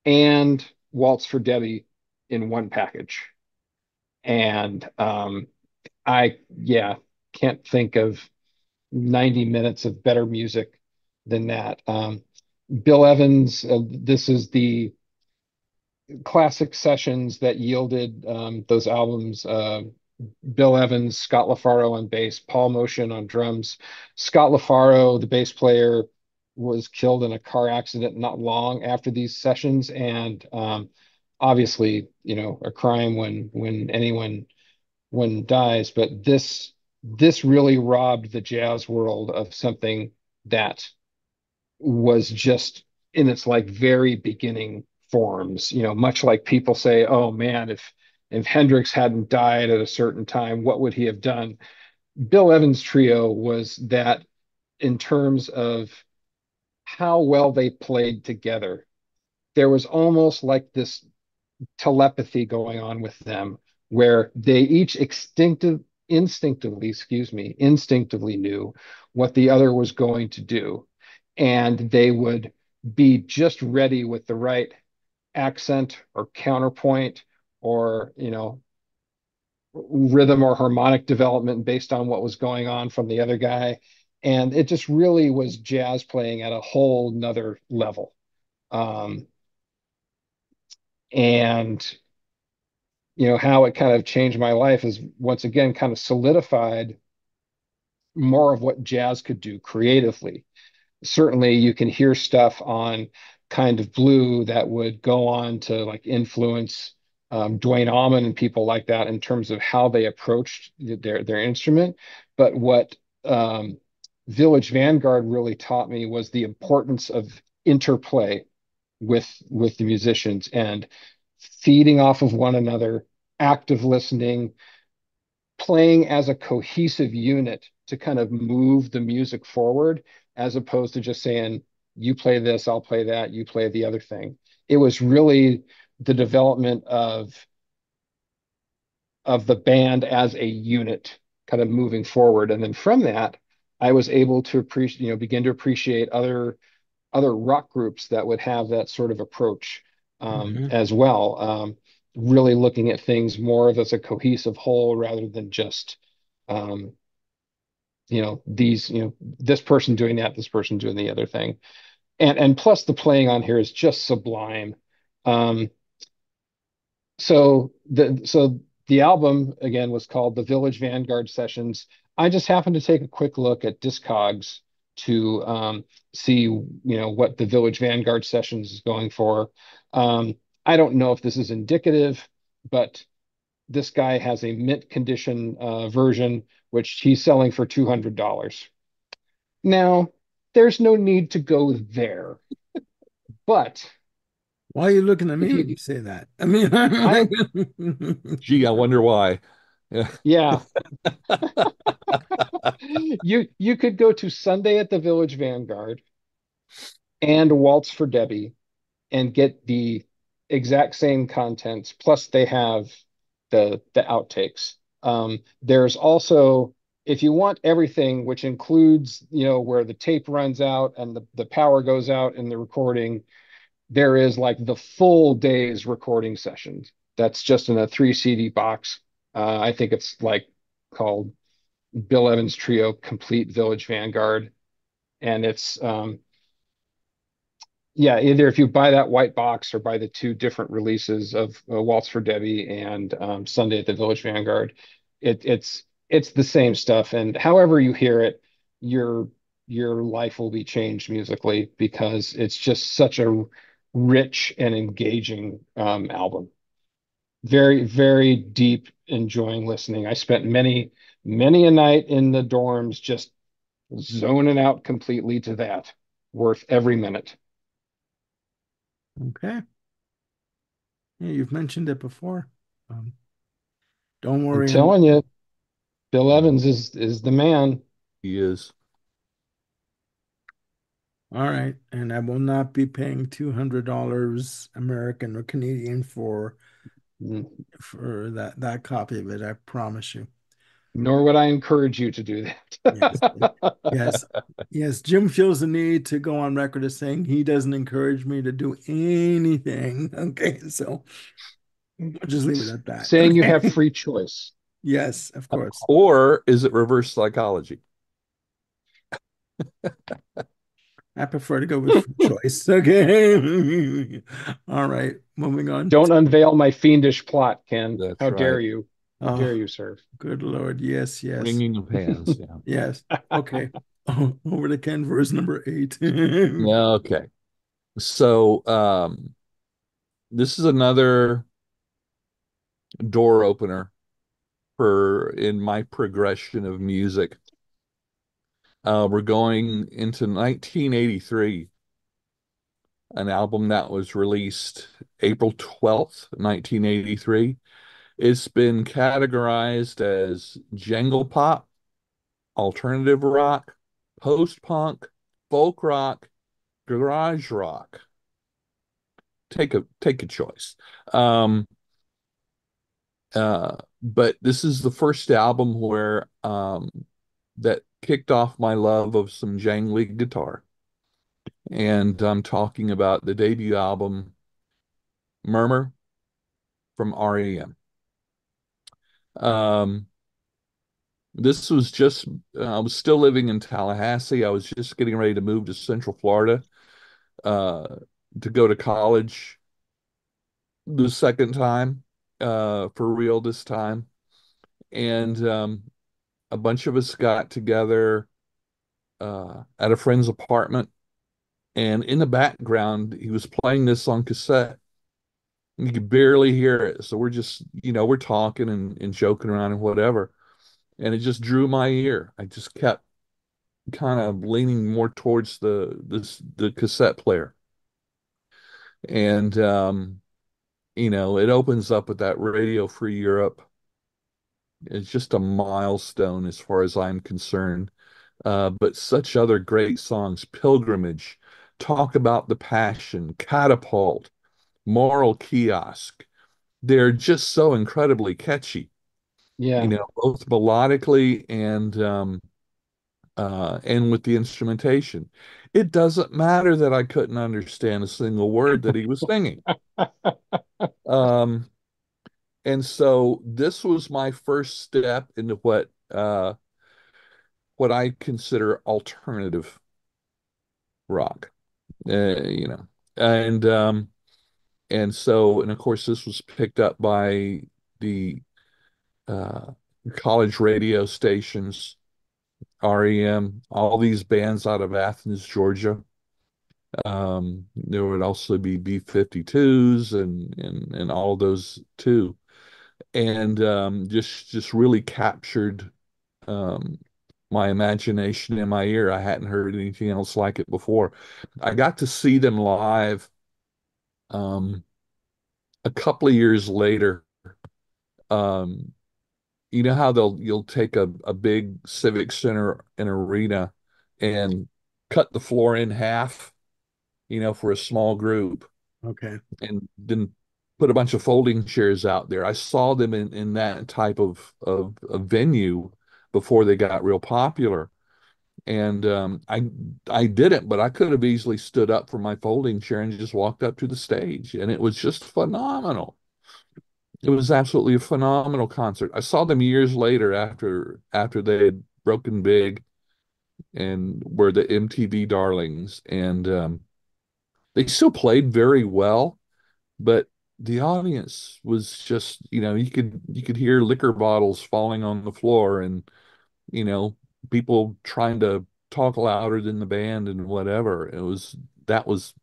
Speaker 2: and Waltz for Debbie in one package. And yeah, can't think of 90 minutes of better music than that. Bill Evans, this is the classic sessions that yielded those albums. Bill Evans, Scott LaFaro on bass, Paul Motion on drums. Scott LaFaro, the bass player, was killed in a car accident not long after these sessions, and obviously, you know, a crime when anyone when dies. But this really robbed the jazz world of something that was just in its like very beginning forms, you know, much like people say, oh man, if Hendrix hadn't died at a certain time, what would he have done? Bill Evans trio was that in terms of how well they played together. There was almost like this telepathy going on with them where they each instinctively knew what the other was going to do, and they would be just ready with the right accent or counterpoint or, you know, rhythm or harmonic development based on what was going on from the other guy. And it just really was jazz playing at a whole nother level. um, and you know how it kind of changed my life is once again kind of solidified more of what jazz could do creatively. Certainly you can hear stuff on Kind of Blue that would go on to like influence Duane Allman and people like that in terms of how they approached their instrument. But what Village Vanguard really taught me was the importance of interplay with the musicians and feeding off of one another, active listening, playing as a cohesive unit to kind of move the music forward, as opposed to just saying, you play this, I'll play that, you play the other thing. It was really the development of the band as a unit kind of moving forward. And then from that, I was able to appreciate, you know, begin to appreciate other rock groups that would have that sort of approach
Speaker 1: Mhm.
Speaker 2: as well. Really looking at things more of as a cohesive whole rather than just, um, this person doing that, this person doing the other thing. And plus the playing on here is just sublime. Um, so the album again was called The Village Vanguard Sessions. I just happened to take a quick look at Discogs to see, you know, what the Village Vanguard Sessions is going for. I don't know if this is indicative, but this guy has a mint condition version, which he's selling for $200. Now, there's no need to go there, but
Speaker 1: Why are you looking at
Speaker 2: if
Speaker 1: me when
Speaker 2: you,
Speaker 1: you say that? I mean,
Speaker 2: I,
Speaker 3: Gee, I wonder why. Yeah.
Speaker 2: yeah, you could go to Sunday at the Village Vanguard and Waltz for Debbie and get the exact same contents. Plus, they have the outtakes. There's also, if you want everything, which includes, where the tape runs out and the power goes out in the recording, there is like the full day's recording sessions. That's just in a 3 CD box. I think it's like called Bill Evans Trio Complete Village Vanguard, and it's yeah, either if you buy that white box or buy the two different releases of Waltz for Debbie and Sunday at the Village Vanguard, it's the same stuff. And however you hear it, your your life will be changed musically because it's just such a rich and engaging album. Very, very deep, enjoying listening. I spent many a night in the dorms just zoning out completely to that. Worth every minute.
Speaker 1: okay. Yeah, you've mentioned it before. Um, don't
Speaker 2: I'm
Speaker 1: worry.
Speaker 2: telling you, Bill Evans is the man.
Speaker 3: He is.
Speaker 1: All right, and I will not be paying $200 American or Canadian
Speaker 2: Mm.
Speaker 1: for that copy of it. I promise you.
Speaker 2: Nor would I encourage you to do
Speaker 1: Yes,
Speaker 2: that.
Speaker 1: yes, yes. Jim feels the need to go on record as saying he doesn't encourage me to do anything. Okay, so we'll just leave it at that.
Speaker 2: Saying you have
Speaker 1: Okay.
Speaker 2: free choice.
Speaker 1: Yes, of course.
Speaker 3: Or is it reverse psychology?
Speaker 1: I prefer to go with free choice. Okay. All right, moving on.
Speaker 2: Don't unveil my fiendish plot, Ken.
Speaker 3: That's
Speaker 2: How dare
Speaker 3: right.
Speaker 2: you? How dare
Speaker 1: Oh,
Speaker 2: you, sir?
Speaker 1: good Lord. Yes, yes,
Speaker 3: Wringing of hands. Yeah.
Speaker 1: yes. Okay. Oh, over to Ken for his number eight.
Speaker 3: Okay. So this is another door opener for in my progression of music. We're going into 1983, an album that was released April 12th, 1983. It's been categorized as jangle pop, alternative rock, post-punk, folk rock, garage rock. Take a choice. Um, but this is the first album where that kicked off my love of some jangly guitar. And I'm talking about the debut album, Murmur from REM. Um, this was just, I was still living in Tallahassee. I was just getting ready to move to Central Florida uh, to go to college the second time, for real this time. And a bunch of us got together at a friend's apartment. And in the background, he was playing this on cassette. You could barely hear it. So we're just, we're talking and joking around and whatever. And it just drew my ear. I just kept kind of leaning more towards the cassette player. And it opens up with that Radio Free Europe. It's just a milestone as far as I'm concerned. But such other great songs, Pilgrimage, Talk About the Passion, Catapult, Moral Kiosk. They're just so incredibly catchy,
Speaker 2: Yeah.
Speaker 3: both melodically and with the instrumentation. It doesn't matter that I couldn't understand a single word that he was singing. Um, and so this was my first step into what I consider alternative rock. You know, and and of course this was picked up by the uh, college radio stations, REM, all these bands out of Athens, Georgia. There would also be B-52s and all those too. and just really captured um, my imagination in my ear. I hadn't heard anything else like it before. I got to see them live um, a couple of years later. Um, you know how you'll take a big civic center and arena and cut the floor in half, for a small group,
Speaker 1: Okay.
Speaker 3: and then put a bunch of folding chairs out there. I saw them in that type of venue before they got real popular. And I didn't, but I could have easily stood up from my folding chair and just walked up to the stage, and it was just phenomenal. It was absolutely a phenomenal concert. I saw them years later after they had broken big and were the MTV darlings, and they still played very well, but the audience was just, you could hear liquor bottles falling on the floor, and you know, people trying to talk louder than the band and whatever. That was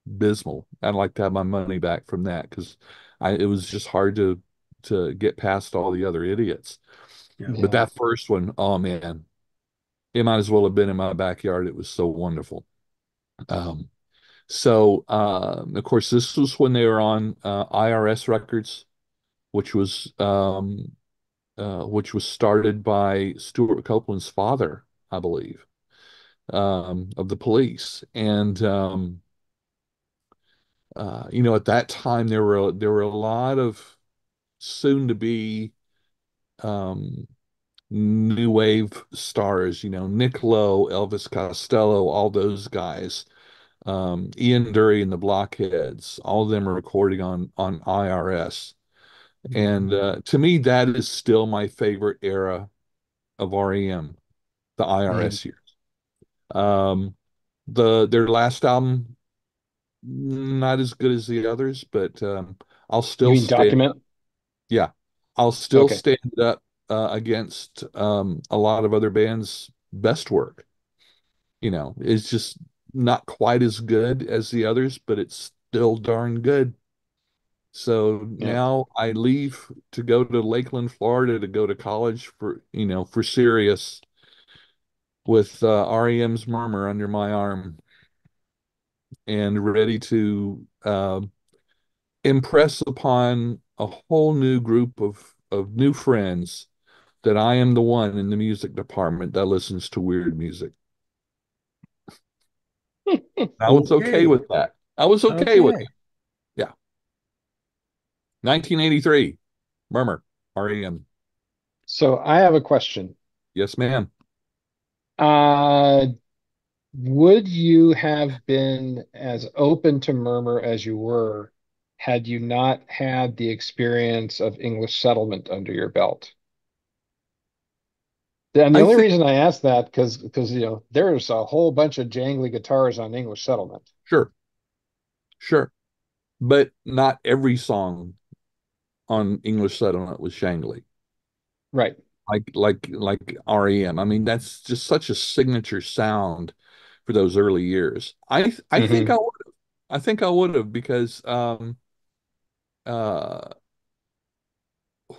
Speaker 3: abysmal. I'd like to have my money back from that because I it was just hard to get past all the other idiots.
Speaker 1: Yeah.
Speaker 3: But
Speaker 2: Yeah.
Speaker 3: that first one, oh man, it might as well have been in my backyard. It was so wonderful. Um, of course, this was when they were on IRS Records, which was which was started by Stuart Copeland's father, I believe, of the Police. And at that time there were a lot of soon to be um, new wave stars. Nick Lowe, Elvis Costello, all those guys. Ian Dury and the Blockheads, all of them are recording on IRS.
Speaker 1: Mhm.
Speaker 3: And to me, that is still my favorite era of REM, the
Speaker 2: Mhm.
Speaker 3: IRS years. Um, their last album, not as good as the others, but I'll
Speaker 2: You
Speaker 3: still
Speaker 2: mean
Speaker 3: stand.
Speaker 2: document?
Speaker 3: Yeah, I'll still
Speaker 2: Okay.
Speaker 3: stand up against a lot of other bands' best work. It's just not quite as good as the others, but it's still darn good. So
Speaker 2: Yeah.
Speaker 3: now I leave to go to Lakeland, Florida to go to college for serious with REM's Murmur under my arm and ready to impress upon a whole new group of new friends that I am the one in the music department that listens to weird music. I was okay
Speaker 1: Okay.
Speaker 3: with that. I was okay with it.
Speaker 1: Okay.
Speaker 3: Yeah. 1983, Murmur, REM.
Speaker 2: So I have a question.
Speaker 3: Yes, ma'am.
Speaker 2: Uh, would you have been as open to Murmur as you were had you not had the experience of English settlement under your belt? And the
Speaker 3: I
Speaker 2: only
Speaker 3: think,
Speaker 2: reason I ask that because there's a whole bunch of jangly guitars on English settlement.
Speaker 3: sure, sure. But not every song on English Settlement was Shangly,
Speaker 2: Right.
Speaker 3: like REM. I mean, that's just such a signature sound for those early years. I think
Speaker 2: Hmm.
Speaker 3: I would have because uh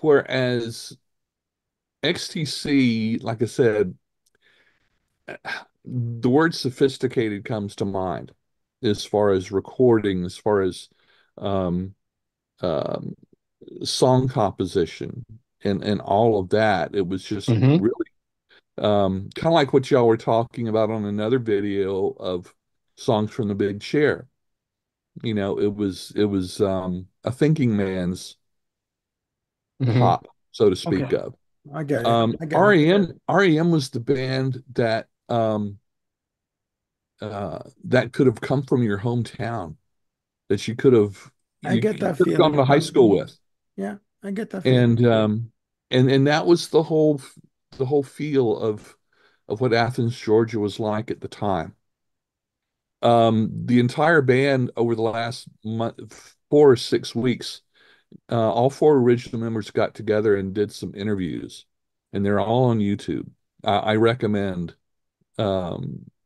Speaker 3: whereas XTC, like I said, the word sophisticated comes to mind as far as recording, as far as um, um, song composition and all of that. It was just
Speaker 2: Hmm.
Speaker 3: really kind of like what y'all were talking about on another video of songs from the Big Chair. It was a thinking man's
Speaker 2: Hmm.
Speaker 3: pop, so to speak
Speaker 1: Okay.
Speaker 3: of.
Speaker 1: I get it. I get it.
Speaker 3: REM was the band that could have come from your hometown, that you could have
Speaker 1: I
Speaker 3: you,
Speaker 1: get
Speaker 3: you
Speaker 1: that
Speaker 3: could have gone
Speaker 1: feeling.
Speaker 3: to high school with.
Speaker 1: Yeah, I get that feeling.
Speaker 3: And that was the whole feel of what Athens, Georgia was like at the time. The entire band over the last month, 4 or 6 weeks, all four original members got together and did some interviews, and they're all on YouTube. I recommend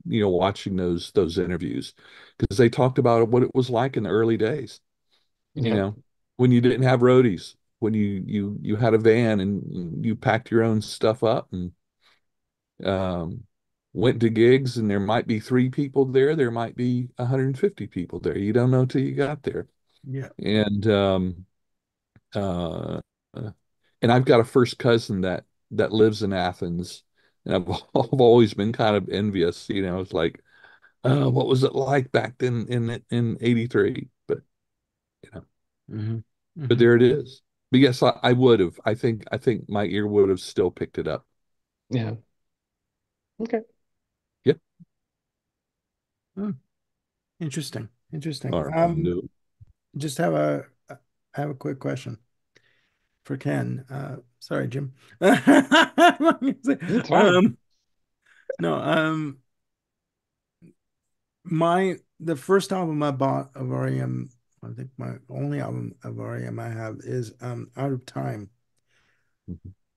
Speaker 3: watching those interviews because they talked about what it was like in the early days, you
Speaker 2: Yeah.
Speaker 3: know, when you didn't have roadies. when you had a van and you packed your own stuff up and um, went to gigs, and there might be three people there, there might be 150 people there. You don't know till you got there.
Speaker 1: Yeah.
Speaker 3: And uh, uh, and I've got a first cousin that lives in Athens, and I've always been kind of envious. It's like, what was it like back then in '83? You know,
Speaker 1: Hmm.
Speaker 3: but
Speaker 1: Hmm.
Speaker 3: there it is. But yes, I would have. I think my ear would have still picked it up.
Speaker 2: Yeah. Okay.
Speaker 3: Yep.
Speaker 1: Oh, interesting. Interesting.
Speaker 3: Armando.
Speaker 1: Just have I have a quick question for Ken. Sorry, Jim.
Speaker 2: It's fine.
Speaker 1: Um, no, the first album I bought of REM, I think my only album of REM I have is Out of Time.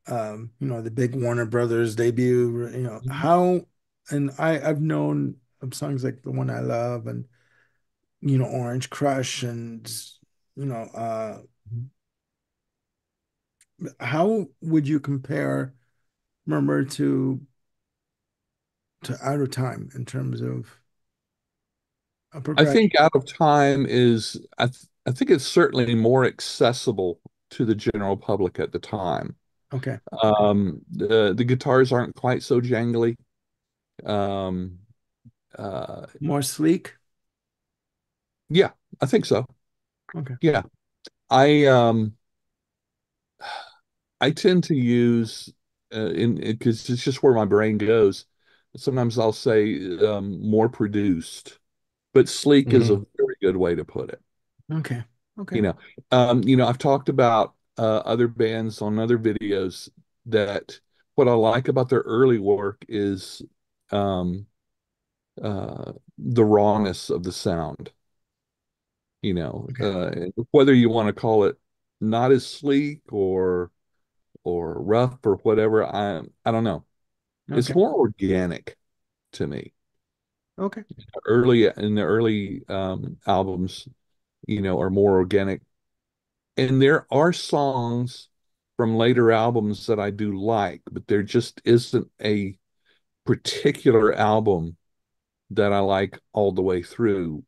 Speaker 1: The big Warner Brothers debut, how, and I've known of songs like The One I Love and Orange Crush and you know, how would you compare Murmur to Out of Time in terms of a
Speaker 3: I
Speaker 1: progression?
Speaker 3: think Out of Time is I think it's certainly more accessible to the general public at the time.
Speaker 1: Okay.
Speaker 3: The guitars aren't quite so jangly. Um, uh,
Speaker 1: More sleek?
Speaker 3: yeah, I think so.
Speaker 1: Okay.
Speaker 3: Yeah, I um, I tend to use in because it's just where my brain goes. Sometimes I'll say more produced, but sleek is a
Speaker 2: Hmm.
Speaker 3: very good way to put it.
Speaker 1: Okay. Okay.
Speaker 3: You know, I've talked about other bands on other videos that what I like about their early work is um, the rawness of the sound.
Speaker 1: Okay.
Speaker 3: Whether you want to call it not as sleek or rough or whatever, I don't know. It's
Speaker 1: Okay.
Speaker 3: more organic to me.
Speaker 1: Okay.
Speaker 3: Early in the early albums, are more organic. And there are songs from later albums that I do like, but there just isn't a particular album that I like all the way through,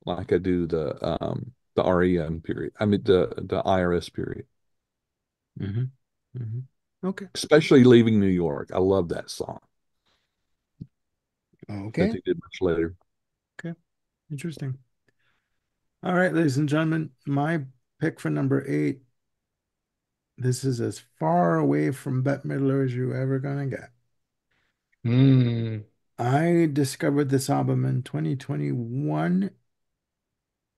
Speaker 3: like I do the REM period. I mean the IRS period,
Speaker 1: Hmm. Hmm. Okay.
Speaker 3: especially Leaving New York. I love that song that
Speaker 1: Okay.
Speaker 3: they did much later.
Speaker 1: Okay. Interesting. All right, ladies and gentlemen, my pick for number 8. This is as far away from Bette Midler as you're ever gonna get.
Speaker 2: Mm.
Speaker 1: I discovered this album in 2021.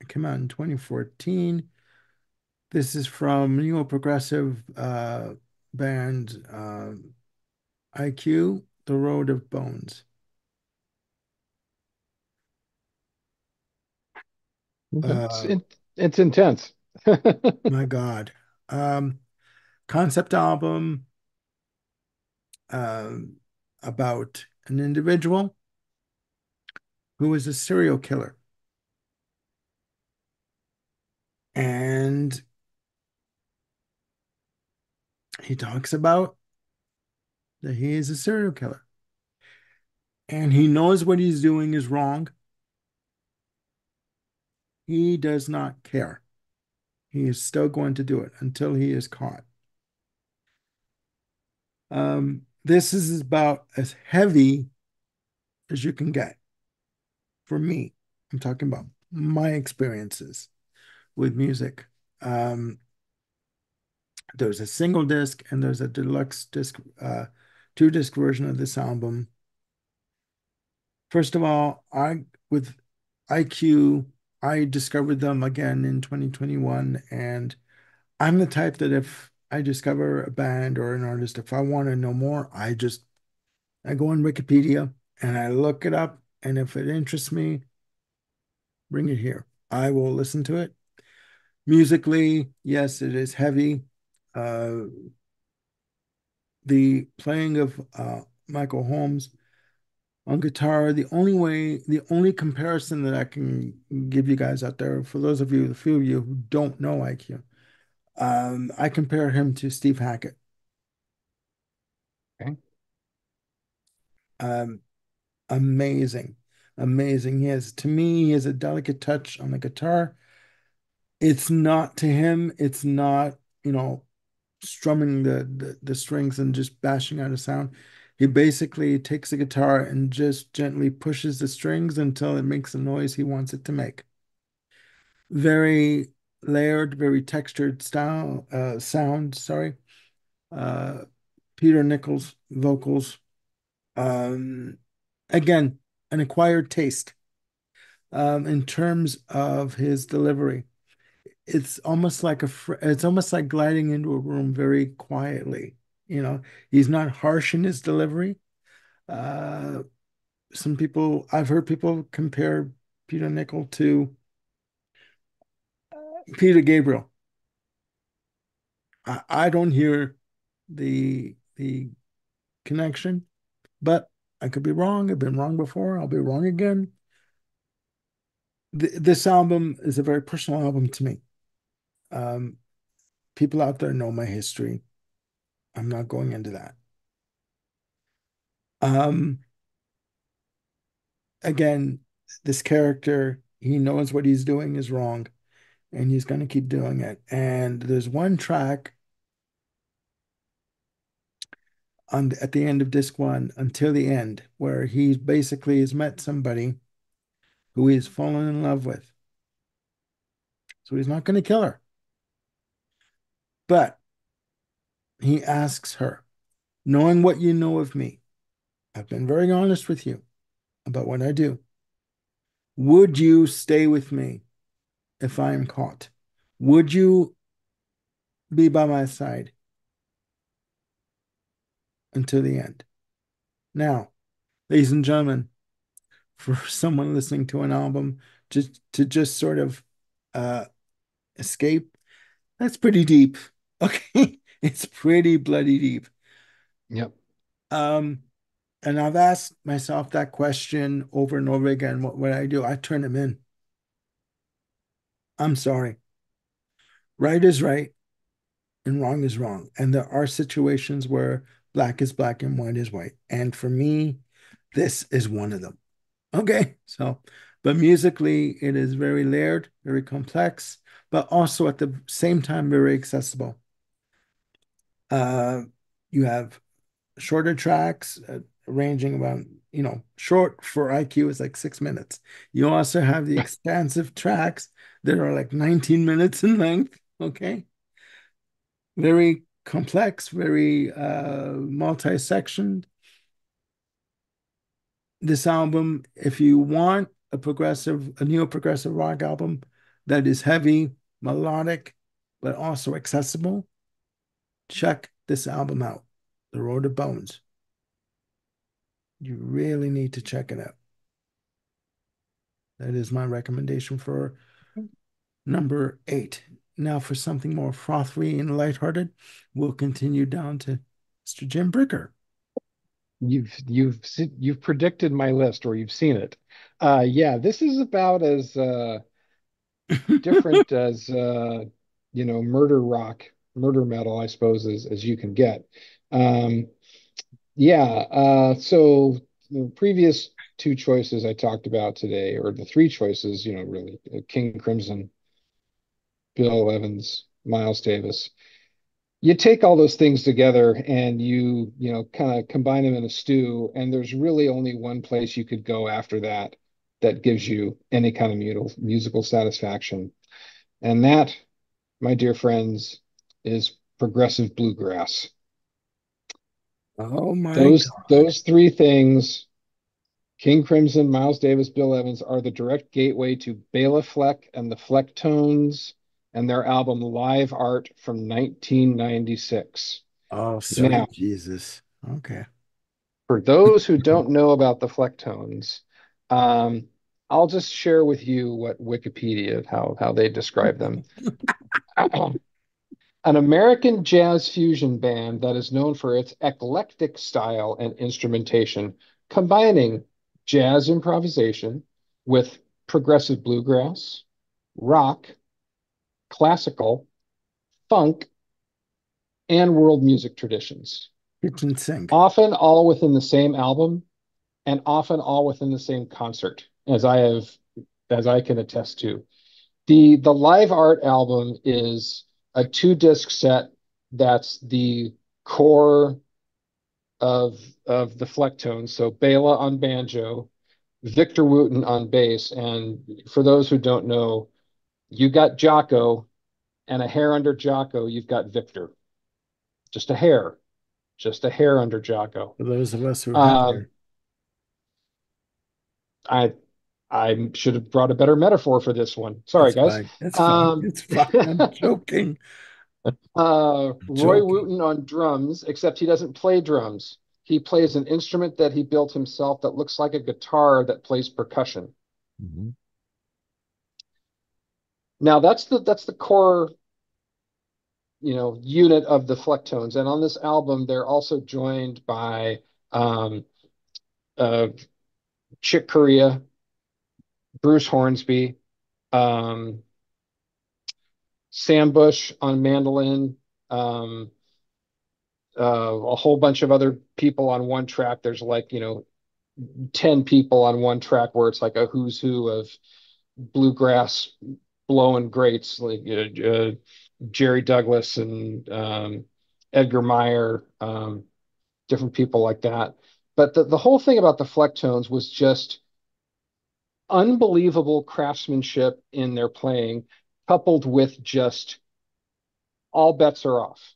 Speaker 1: It came out in 2014. This is from neo progressive band IQ, The Road of Bones.
Speaker 2: It's
Speaker 1: Uh,
Speaker 2: it's intense.
Speaker 1: my God. Um, Concept album um, about an individual who is a serial killer. And he talks about that he is a serial killer. And he knows what he's doing is wrong. He does not care. He is still going to do it until he is caught. This is about as heavy as you can get for me. I'm talking about my experiences with music. Um, there's a single disc and there's a deluxe disc, 2 disc version of this album. First of all, I with IQ, I discovered them again in 2021, and I'm the type that if I discover a band or an artist, if I want to know more, I go on Wikipedia and I look it up, and if it interests me, bring it here. I will listen to it. Musically, yes, it is heavy. Uh, the playing of Michael Holmes on guitar, the only comparison that I can give you guys out there, for those of you, the few of you who don't know IQ, I compare him to Steve Hackett.
Speaker 2: Okay.
Speaker 1: Um, amazing, amazing. To me, he has a delicate touch on the guitar. It's not to him, it's not, strumming the strings and just bashing out a sound. He basically takes the guitar and just gently pushes the strings until it makes the noise he wants it to make. Very layered, very textured sound, sorry. Uh, Peter Nichols vocals. Um, Again, an acquired taste. In terms of his delivery. It's almost like gliding into a room very quietly. He's not harsh in his delivery. Uh, I've heard people compare Peter Nickel to Peter Gabriel. I don't hear the connection, but I could be wrong. I've been wrong before. I'll be wrong again. This album is a very personal album to me. Um, People out there know my history. I'm not going into that. Um, Again, this character, he knows what he's doing is wrong, and he's going to keep doing it. And there's one track at the end of disc one until the end where he basically has met somebody who he's fallen in love with. So he's not going to kill her, but he asks her, knowing what you know of me, I've been very honest with you about what I do. Would you stay with me if I am caught? Would you be by my side until the end? Now, ladies and gentlemen, for someone listening to an album just sort of uh escape, that's pretty deep. Okay. It's pretty bloody deep.
Speaker 2: Yep.
Speaker 1: Um, and I've asked myself that question over and over again. What would I do? I turn them in. I'm sorry. Right is right and wrong is wrong. And there are situations where black is black and white is white. And for me, this is one of them. Okay, but musically, it is very layered, very complex, but also at the same time very accessible. Uh, you have shorter tracks, ranging about, short for IQ is like 6 minutes. You also have the expansive tracks that are like 19 minutes in length. Okay, very complex, very multi-sectioned. This album, if you want a neo-progressive rock album that is heavy, melodic, but also accessible, check this album out, The Road to Bones. You really need to check it out. That is my recommendation for number 8. Now, for something more frothy and lighthearted, we'll continue down to Mr. Jim Bricker.
Speaker 2: You've predicted my list, or you've seen it. Yeah, this is about as different as murder rock, murder metal, I suppose, as you can get. Um, yeah. So the previous two choices I talked about today, or the three choices, really, King Crimson, Bill Evans, Miles Davis. You take all those things together and you kind of combine them in a stew, and there's really only one place you could go after that that gives you any kind of musical satisfaction. And that, my dear friends, is progressive bluegrass.
Speaker 1: Oh my God.
Speaker 2: Those three things, King Crimson, Miles Davis, Bill Evans, are the direct gateway to Bela Fleck and the Flecktones and their album Live Art from 1996.
Speaker 1: Oh, sweet
Speaker 2: Now,
Speaker 1: Jesus. Okay.
Speaker 2: for those who don't know about the Flecktones, um, I'll just share with you what Wikipedia, how they describe them. An American jazz fusion band that is known for its eclectic style and instrumentation, combining jazz improvisation with progressive bluegrass, rock, classical, funk, and world music traditions,
Speaker 1: Kitchen sink.
Speaker 2: often all within the same album and often all within the same concert, as I can attest to. The Live Art album is a 2 disc set that's the core of the Flecktones. So Bela on banjo, Victor Wooten on bass, and for those who don't know, you got Jocko, and a hair under Jocko, you've got Victor. Just a hair, just a hair under Jocko.
Speaker 1: For those of us who have
Speaker 2: Um,
Speaker 1: hair.
Speaker 2: I I should have brought a better metaphor for this one. Sorry,
Speaker 1: It's
Speaker 2: guys.
Speaker 1: fine. It's fine.
Speaker 2: Um,
Speaker 1: It's fine. I'm joking. I'm
Speaker 2: Roy
Speaker 1: joking.
Speaker 2: Wooten on drums, except he doesn't play drums. He plays an instrument that he built himself that looks like a guitar that plays percussion.
Speaker 3: Mhm.
Speaker 2: Now that's the core, unit of the Flecktones. And on this album, they're also joined by um, uh, Chick Corea, Bruce Hornsby, um, Sam Bush on mandolin, um, a whole bunch of other people on one track. There's like, 10 people on one track where it's like a who's who of bluegrass blowing greats like Jerry Douglas and Edgar Meyer, different people like that. But the whole thing about the Flecktones was just unbelievable craftsmanship in their playing, coupled with just all bets are off.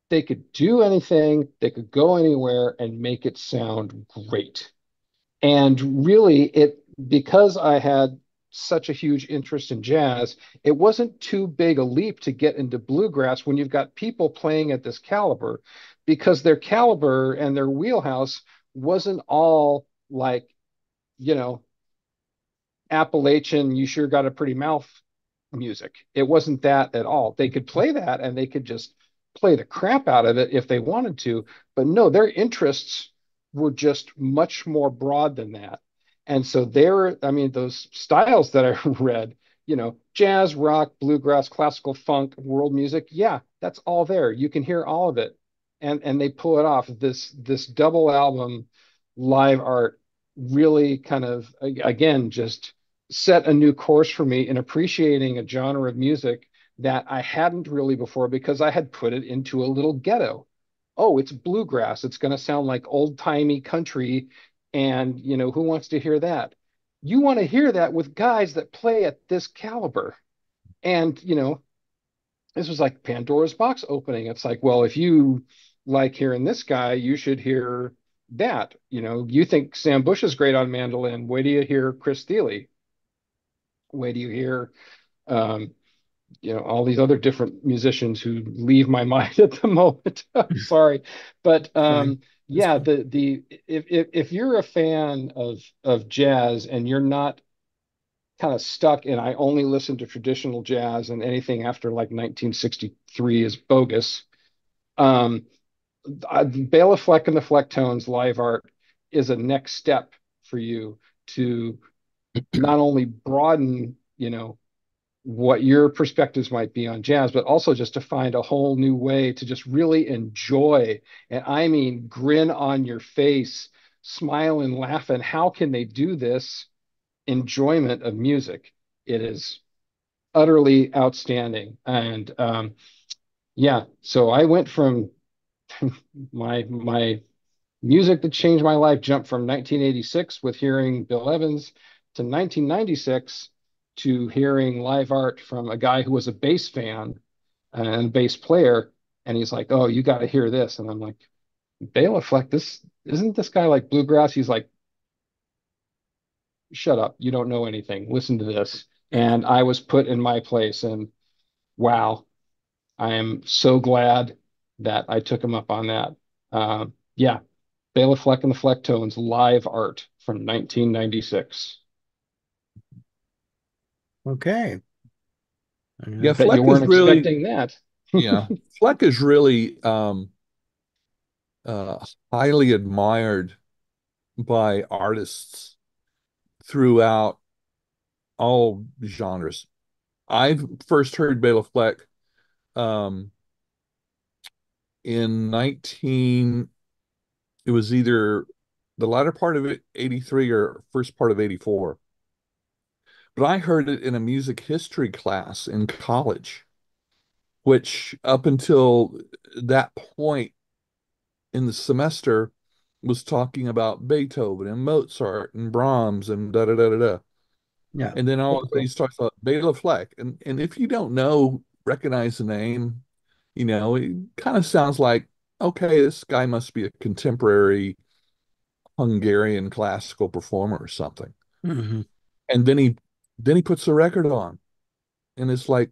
Speaker 2: They could do anything, they could go anywhere and make it sound great. And really, it because I had such a huge interest in jazz, it wasn't too big a leap to get into bluegrass when you've got people playing at this caliber, because their caliber and their wheelhouse wasn't all like, you know, Appalachian, you sure got a pretty mouth music. It wasn't that at all. They could play that and they could just play the crap out of it if they wanted to. But no, their interests were just much more broad than that. And so I mean, those styles that I read, jazz, rock, bluegrass, classical funk, world music, yeah, that's all there. You can hear all of it. And they pull it off. This double album live art really kind of again just set a new course for me in appreciating a genre of music that I hadn't really before because I had put it into a little ghetto. Oh, it's bluegrass. It's going to sound like old-timey country. And, who wants to hear that? You want to hear that with guys that play at this caliber. And, this was like Pandora's box opening. It's like, well, if you like hearing this guy, you should hear that. You think Sam Bush is great on mandolin. Wait till you hear Chris Thile. Wait till you hear um, all these other different musicians who leave my mind at the moment. I'm sorry, but
Speaker 1: It's fine. It's
Speaker 2: yeah,
Speaker 1: fine.
Speaker 2: the if you're a fan of jazz and you're not kind of stuck in I only listen to traditional jazz and anything after like 1963 is bogus. Um, Bela Fleck and the Flecktones live art is a next step for you to not only broaden, what your perspectives might be on jazz, but also just to find a whole new way to just really enjoy. And I mean, grin on your face, smile and laugh. And how can they do this enjoyment of music? It is utterly outstanding. And yeah, so I went from my music that changed my life jumped from 1986 with hearing Bill Evans to 1996 to hearing live art from a guy who was a bass fan and bass player. And he's like, "Oh, you got to hear this." And I'm like, "Bela Fleck, this isn't this guy like bluegrass?" He's like, "Shut up. You don't know anything. Listen to this." And I was put in my place. And wow, I am so glad that I took him up on that. Yeah, Bela Fleck and the Flecktones live art from 1996.
Speaker 1: Okay.
Speaker 3: Yeah,
Speaker 2: Bet you
Speaker 3: Fleck is
Speaker 2: weren't
Speaker 3: really,
Speaker 2: expecting that.
Speaker 3: yeah, Fleck is really uh, highly admired by artists throughout all genres. I first heard Bela Fleck um, in 19, it was either the latter part of it, 83 or first part of 84. But I heard it in a music history class in college, which up until that point in the semester was talking about Beethoven and Mozart and Brahms and da da da da da.
Speaker 1: Yeah.
Speaker 3: And then all of these talks about Bela Fleck. And if you don't know, recognize the name, it kind of sounds like, okay, this guy must be a contemporary Hungarian classical performer or something.
Speaker 1: Hmm.
Speaker 3: And then he puts the record on, and it's like,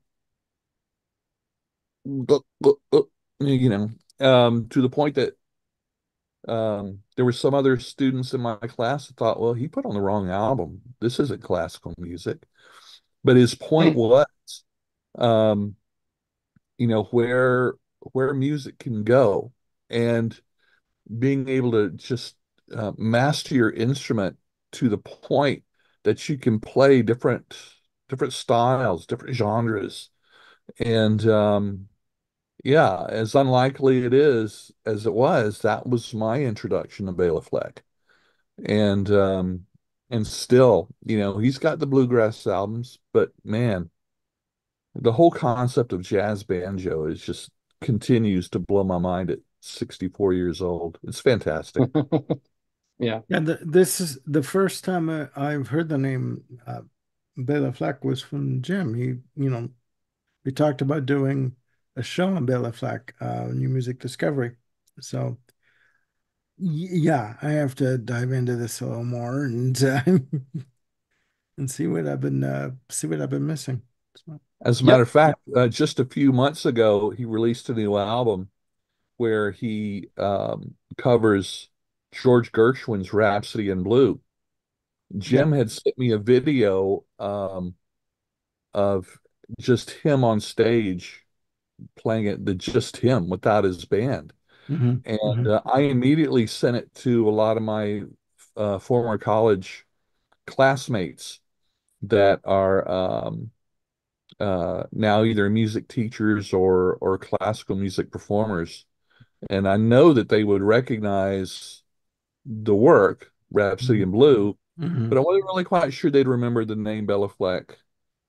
Speaker 3: to the point that there were some other students in my class that thought, well, he put on the wrong album. This isn't classical music. But his point was, um, where music can go, and being able to just master your instrument to the point that you can play different styles, different genres. And yeah, as unlikely it is as it was, that was my introduction to Bela Fleck. And still, he's got the bluegrass albums, but man, the whole concept of jazz banjo is just continues to blow my mind at 64 years old. It's fantastic.
Speaker 2: Yeah.
Speaker 1: Yeah, this is the first time I've heard the name Bela Fleck was from Jim. We talked about doing a show on Bela Fleck, New Music Discovery. So, yeah, I have to dive into this a little more and and see what I've been missing. So,
Speaker 3: As a matter
Speaker 2: Yep.
Speaker 3: of fact, just a few months ago, he released a new album where he covers George Gershwin's Rhapsody in Blue.
Speaker 1: yeah.
Speaker 3: Jim had sent me a video of just him on stage playing it, the just him without his band.
Speaker 1: Hmm.
Speaker 3: And
Speaker 1: Hmm.
Speaker 3: I immediately sent it to a lot of my former college classmates that are now either music teachers or classical music performers. And I know that they would recognize the work, Rhapsody in Blue,
Speaker 1: Hmm.
Speaker 3: but I wasn't really quite sure they'd remember the name Bela Fleck.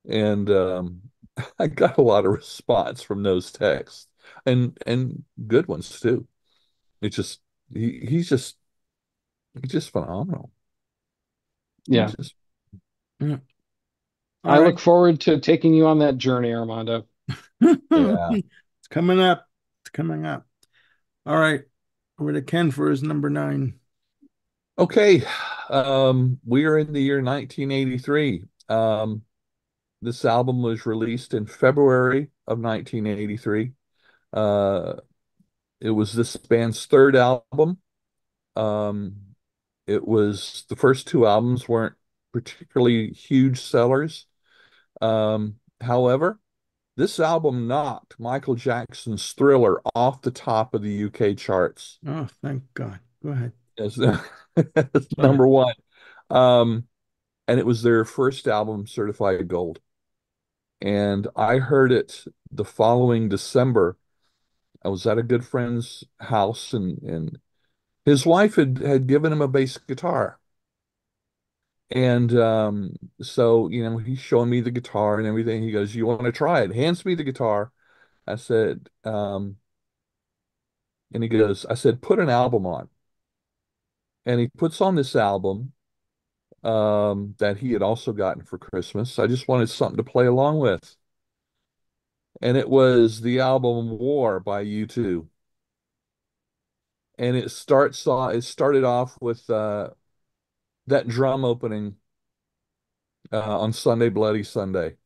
Speaker 3: And I got a lot of response from those texts, and good ones too. It's just he's just phenomenal. He's
Speaker 2: Yeah.
Speaker 3: just
Speaker 1: Hmm. All
Speaker 2: I
Speaker 1: right.
Speaker 2: look forward to taking you on that journey, Armando.
Speaker 3: yeah.
Speaker 1: It's coming up. It's coming up. All right. Over to Ken for his number nine.
Speaker 3: Okay. We are in the year 1983. This album was released in February of 1983. Uh, it was this band's third album. Um, it was the first two albums weren't particularly huge sellers. However, this album knocked Michael Jackson's Thriller off the top of the UK charts
Speaker 1: Oh, thank God. Go ahead.
Speaker 3: as, as
Speaker 1: Go ahead.
Speaker 3: number one. Um, and it was their first album certified gold. And I heard it the following December. I was at a good friend's house, and his wife had given him a bass guitar. And so, he's showing me the guitar and everything. He goes, "You want to try it?" Hands me the guitar. I said, and he goes, I said, "Put an album on." And he puts on this album that he had also gotten for Christmas. I just wanted something to play along with. And it was the album War by U2. And it started off with that drum opening on Sunday Bloody Sunday.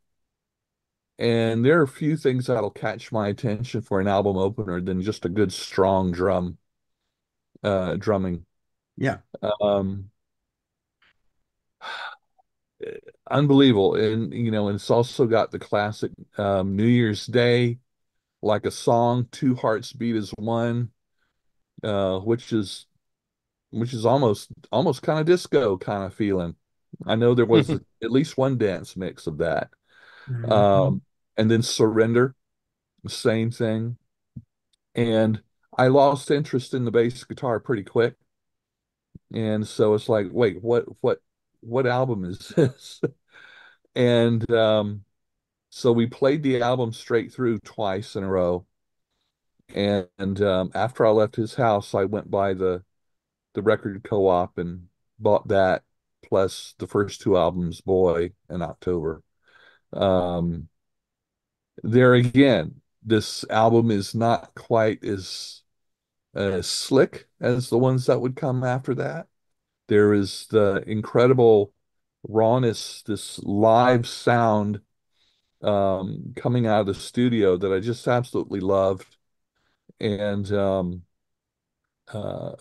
Speaker 3: And there are a few things that'll catch my attention for an album opener than just a good strong drumming.
Speaker 1: Yeah.
Speaker 3: Um, Unbelievable. And and it's also got the classic New Year's Day, like a song, Two Hearts Beat as One, which is almost kind of disco kind of feeling. I know there was at least one dance mix of that.
Speaker 1: Mhm.
Speaker 3: Um, and then Surrender. same thing. And I lost interest in the bass guitar pretty quick. And so it's like, wait, what album is this? And so we played the album straight through twice in a row. And after I left his house, I went by the record co-op and bought that plus the first two albums, Boy and October. Um, there again, this album is not quite as slick as the ones that would come after that. There is the incredible rawness, this live sound coming out of the studio that I just absolutely loved. And uh,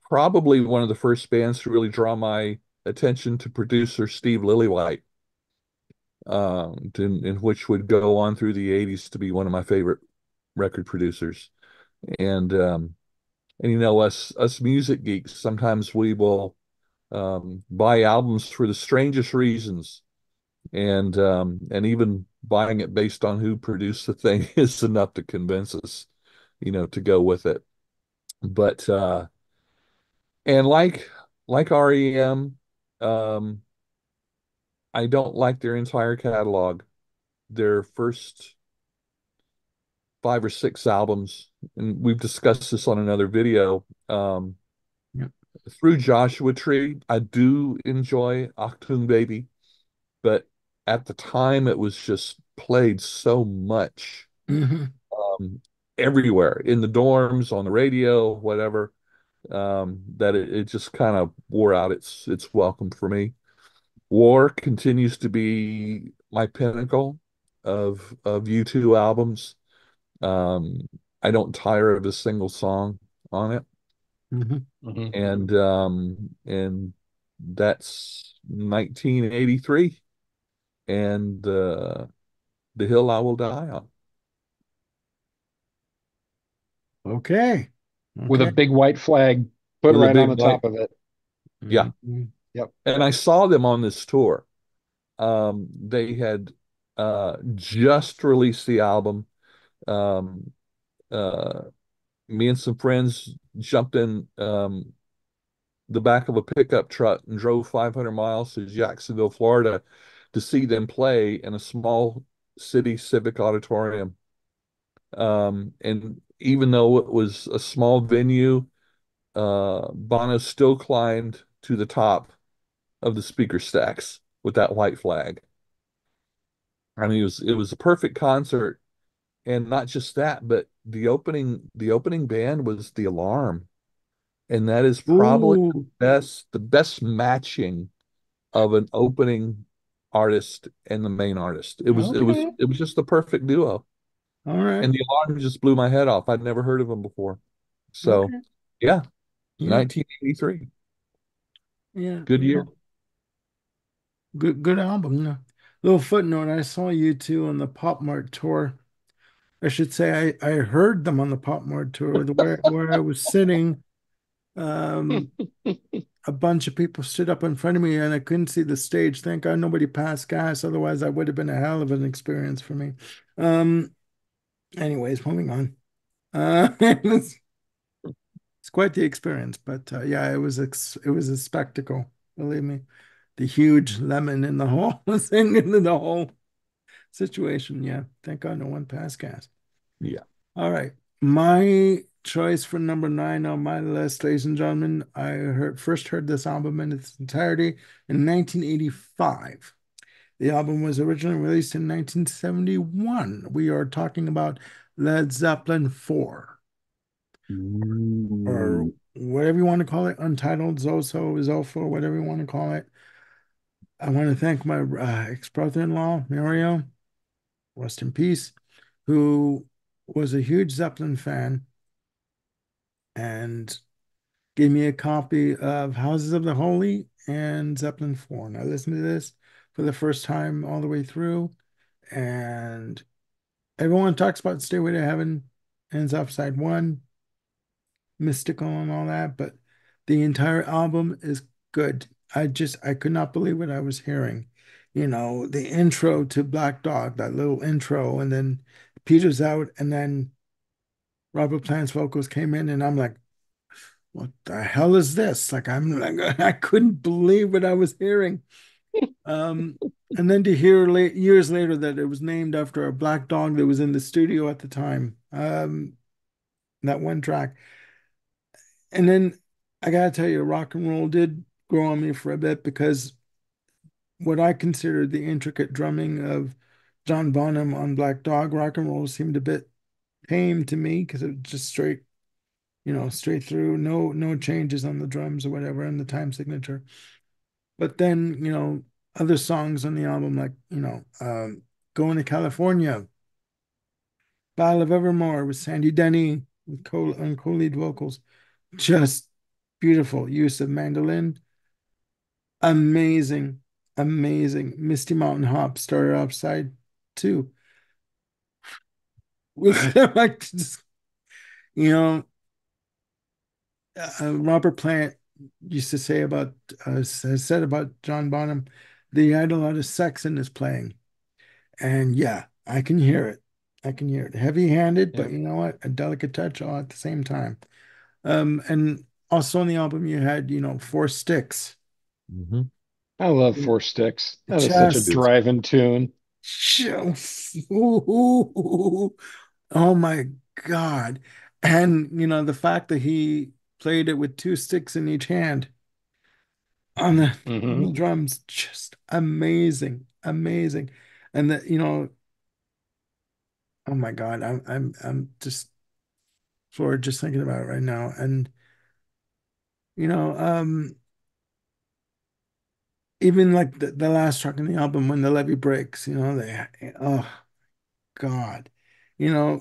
Speaker 3: probably one of the first bands to really draw my attention to producer Steve Lillywhite, in which would go on through the 80s to be one of my favorite record producers. And and you know, us music geeks, sometimes we will buy albums for the strangest reasons, and even buying it based on who produced the thing is enough to convince us, to go with it. But and like REM, um, I don't like their entire catalog. Their first five or six albums, and we've discussed this on another video.
Speaker 1: Yep.
Speaker 3: Through Joshua Tree, I do enjoy Achtung Baby, but at the time it was just played so much,
Speaker 1: Hmm.
Speaker 3: um, everywhere in the dorms, on the radio, whatever, that it just kind of wore out its welcome for me. War continues to be my pinnacle of U2 albums. Um, I don't tire of a single song on it.
Speaker 1: Hmm.
Speaker 2: Hmm.
Speaker 3: And that's 1983 and The Hill I Will Die On.
Speaker 1: Okay.
Speaker 2: With a
Speaker 1: Okay.
Speaker 2: big white flag put
Speaker 3: With a
Speaker 2: right on
Speaker 3: big
Speaker 2: the
Speaker 3: white,
Speaker 2: top of it.
Speaker 3: yeah.
Speaker 1: Hmm.
Speaker 2: Yep.
Speaker 3: And I saw them on this tour. They had just released the album. Um, uh, Me and some friends jumped in the back of a pickup truck and drove 500 miles to Jacksonville, Florida to see them play in a small city civic auditorium. And even though it was a small venue, Bono still climbed to the top of the speaker stacks with that white flag. I mean, it was a perfect concert, and not just that, but the opening band was The Alarm, and that is probably
Speaker 1: Ooh.
Speaker 3: the best matching of an opening artist and the main artist. It was it was
Speaker 1: Okay.
Speaker 3: it was just the perfect duo,
Speaker 1: All right.
Speaker 3: and The Alarm just blew my head off. I'd never heard of them before, so
Speaker 1: Okay.
Speaker 3: yeah,
Speaker 1: Yeah.
Speaker 3: 1983,
Speaker 1: Yeah.
Speaker 3: good year.
Speaker 1: No. Good album. No. Little footnote. I saw you two on the Pop Mart tour. I should say I heard them on the Pop Mart tour, where I was sitting. Um, a bunch of people stood up in front of me and I couldn't see the stage. Thank God nobody passed gas. Otherwise, that would have been a hell of an experience for me. Um, anyways, moving on. It's quite the experience, but yeah, it was a spectacle. Believe me, the huge lemon in the hole thing into the whole situation. Yeah, thank God no one passed gas.
Speaker 3: Yeah.
Speaker 1: All right. My choice for number nine on my list, ladies and gentlemen, I first heard this album in its entirety in 1985. The album was originally released in 1971. We are talking about Led Zeppelin 4, or
Speaker 3: Ooh.
Speaker 1: whatever you want to call it, Untitled, Zoso, Zofo, whatever you want to call it. I want to thank my ex-brother-in-law, Mario, rest in peace, who was a huge Zeppelin fan and gave me a copy of Houses of the Holy and Zeppelin 4. And I listened to this for the first time all the way through. And everyone talks about Stairway to Heaven ends up side one, mystical and all that, but the entire album is good. I could not believe what I was hearing. The intro to Black Dog, that little intro, and then peters out, and then Robert Plant's vocals came in, and I'm like, what the hell is this? Like, I'm like, I couldn't believe what I was hearing. Um, and then to hear years later that it was named after a black dog that was in the studio at the time. That one track. And then I gotta tell you, rock and roll did grow on me for a bit because what I considered the intricate drumming of John Bonham on Black Dog rock and roll seemed a bit tame to me because it was just straight, straight through, no changes on the drums or whatever and the time signature. But then, other songs on the album like, Going to California, Battle of Evermore with Sandy Denny with on co-lead vocals, just beautiful use of mandolin. Amazing, amazing. Misty Mountain Hop started off side two. Like, you know, Robert Plant used to say about has said about John Bonham that he had a lot of sex in his playing, and yeah, I can hear it. I can hear it. Heavy-handed, but
Speaker 2: Yeah.
Speaker 1: you know what? A delicate touch all at the same time. And also on the album you had, Four Sticks.
Speaker 3: Hmm.
Speaker 2: I love Four Sticks. That is such a
Speaker 1: Just
Speaker 2: driving tune.
Speaker 1: Ooh, oh my God. And the fact that he played it with two sticks in each hand on the
Speaker 2: Hmm.
Speaker 1: drums, just amazing, amazing. And that, oh my God, I'm just floored just thinking about it right now. And you know, um, even like the last track on the album when the levee breaks, oh God. You know,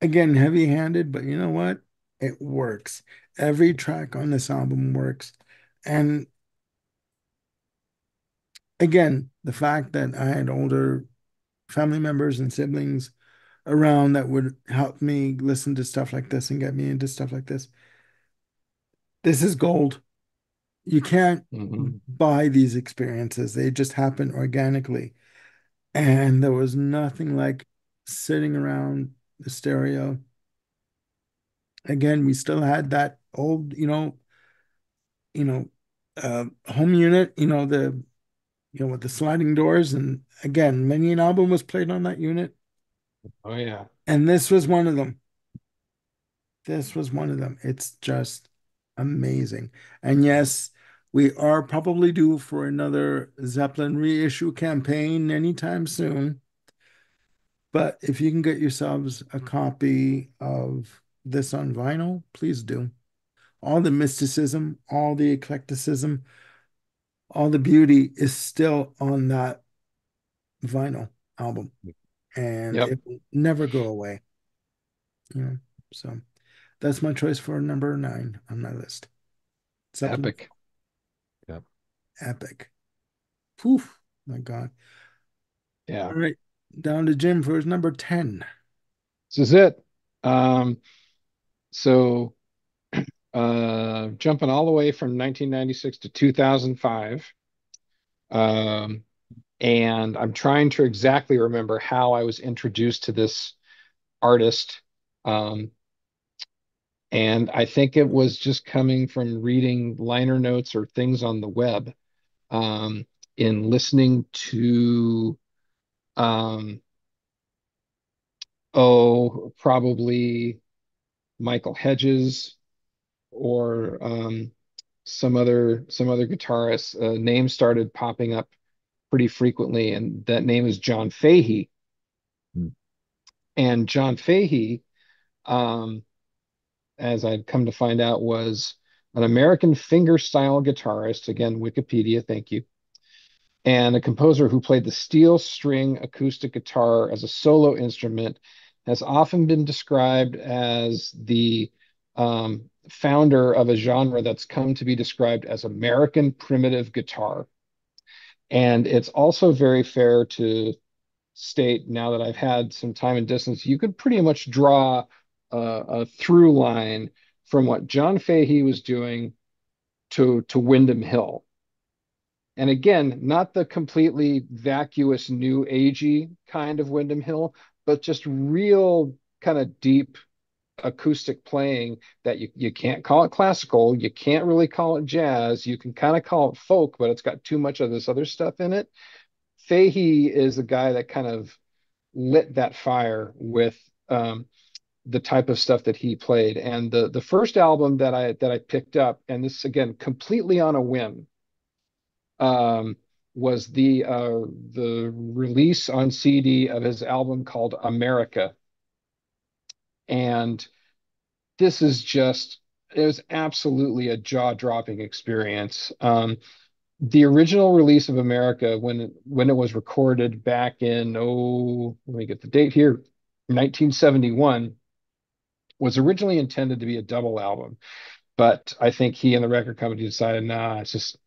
Speaker 1: Again, heavy-handed, but you know what? It works. Every track on this album works. And again, the fact that I had older family members and siblings around that would help me listen to stuff like this and get me into stuff like this. This is gold. You can't
Speaker 2: Hmm.
Speaker 1: buy these experiences. They just happen organically. And there was nothing like sitting around the stereo. Again, we still had that old, you know, home unit, with the sliding doors. And again, many an album was played on that unit.
Speaker 2: Oh yeah.
Speaker 1: And this was one of them. This was one of them. It's just amazing. And yes, we are probably due for another Zeppelin reissue campaign anytime soon. But if you can get yourselves a copy of this on vinyl, please do. All the mysticism, all the eclecticism, all the beauty is still on that vinyl album, and
Speaker 2: Yep.
Speaker 1: it will never go away. You know, so that's my choice for number 9 on my list. Zeppelin
Speaker 2: Epic.
Speaker 3: Yep.
Speaker 1: Epic. Poof, my God.
Speaker 2: Yeah.
Speaker 1: All right, down to Jim for his number 10.
Speaker 2: This is it. Um, so jumping all the way from 1996 to 2005. Um, and I'm trying to exactly remember how I was introduced to this artist. Um, and I think it was just coming from reading liner notes or things on the web, um, in listening to, um, probably Michael Hedges or some other guitarist. Name started popping up pretty frequently, and that name is John Fahey.
Speaker 3: Mm.
Speaker 2: And John Fahey, um, as I'd come to find out, was an American fingerstyle guitarist. Again, Wikipedia, thank you. And a composer who played the steel string acoustic guitar as a solo instrument, has often been described as the founder of a genre that's come to be described as American primitive guitar. And it's also very fair to state, now that I've had some time and distance, you could pretty much draw a through line from what John Fahey was doing to Windham Hill. And again, not the completely vacuous new agey kind of Windham Hill, but just real kind of deep acoustic playing that you can't call it classical, you can't really call it jazz, you can kind of call it folk, but it's got too much of this other stuff in it. Fahey is the guy that kind of lit that fire with the type of stuff that he played. And the first album that I picked up, and this again completely on a whim, um, was the release on CD of his album called America. And this is just it was absolutely a jaw-dropping experience. The original release of America, when it was recorded back in, oh, let me get the date here, 1971, was originally intended to be a double album. But I think he and the record company decided, nah, it's just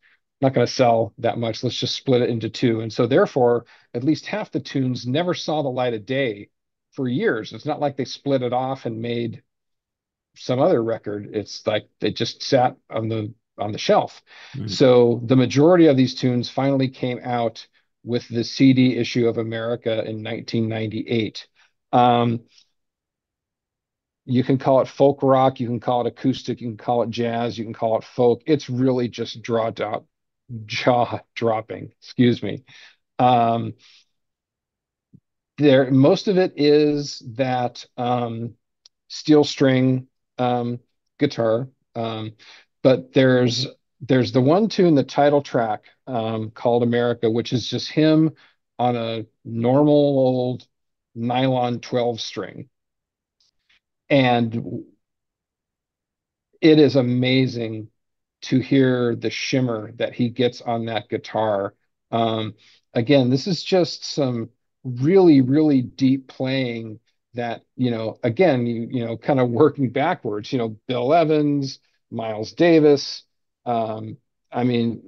Speaker 2: not going to sell that much. Let's just split it into two. And so therefore, at least half the tunes never saw the light of day for years. It's not like they split it off and made some other record. It's like they just sat on the shelf.
Speaker 1: Mm.
Speaker 2: So the majority of these tunes finally came out with the CD issue of America in 1998. Um, you can call it folk rock, you can call it acoustic, you can call it jazz, you can call it folk. It's really just jaw dropping. Excuse me. Um, there, most of it is that steel string um, guitar, but there's the one tune, the title track called America, which is just him on a normal old nylon 12 string, and it is amazing to hear the shimmer that he gets on that guitar. Um, Again, this is just some really, really deep playing that, again, kind of working backwards, Bill Evans, Miles Davis. Um, I mean,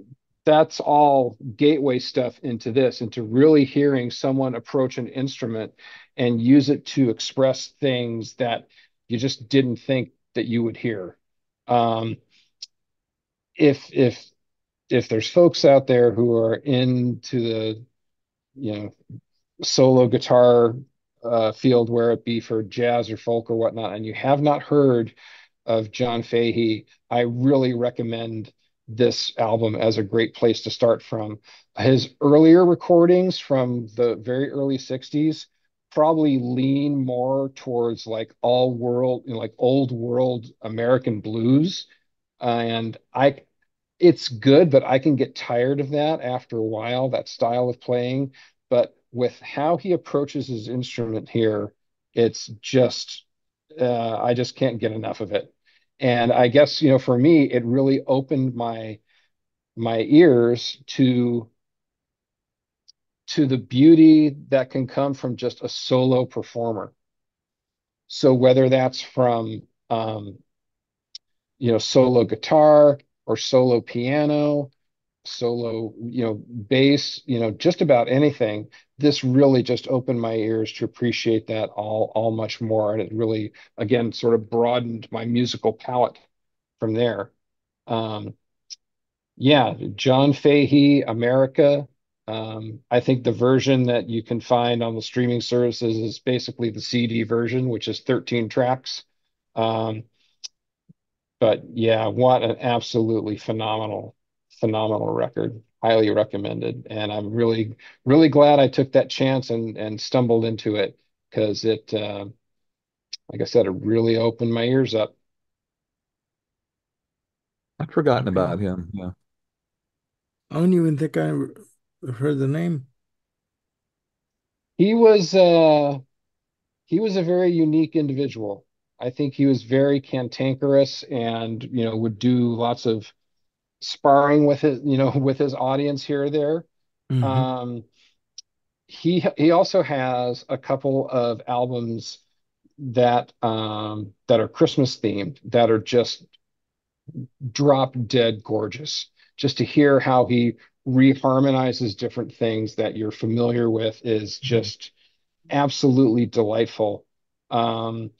Speaker 2: that's all gateway stuff into this, into really hearing someone approach an instrument and use it to express things that you just didn't think that you would hear. Um, if if there's folks out there who are into the you know solo guitar field, where it be for jazz or folk or whatnot, and you have not heard of John Fahey, I really recommend this album as a great place to start from. His earlier recordings from the very early 60s probably lean more towards like all world, like old world American blues. And it's good, but I can get tired of that after a while, that style of playing. But with how he approaches his instrument here, it's just, I just can't get enough of it. And I guess, for me, it really opened my ears to the beauty that can come from just a solo performer. So whether that's from solo guitar or solo piano, solo, bass, just about anything. This really just opened my ears to appreciate that all much more. And it really, again, sort of broadened my musical palette from there. Um, yeah, John Fahey, America. I think the version that you can find on the streaming services is basically the CD version, which is 13 tracks. Um, but yeah, what an absolutely phenomenal record. Highly recommended. And I'm really, really glad I took that chance and stumbled into it, because like I said, it really opened my ears up.
Speaker 3: I've forgotten
Speaker 1: Okay.
Speaker 3: about him. Yeah.
Speaker 1: I don't even think heard the name.
Speaker 2: He was uh he was a very unique individual. I think he was very cantankerous, and would do lots of sparring with his, with his audience here or there.
Speaker 1: Hmm.
Speaker 2: Um, he also has a couple of albums that are Christmas themed, that are just drop dead gorgeous. Just to hear how he reharmonizes different things that you're familiar with is just absolutely delightful. Um,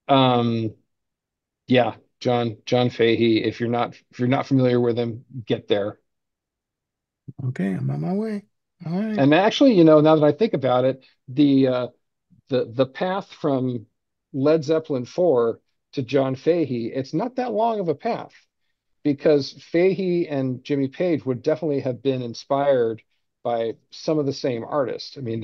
Speaker 2: um, yeah, John Fahey. If you're not familiar with him, get there.
Speaker 1: Okay, I'm on my way. All right.
Speaker 2: And actually, now that I think about it, the path from Led Zeppelin 4 to John Fahey, it's not that long of a path because Fahey and Jimmy Page would definitely have been inspired by some of the same artists. I mean,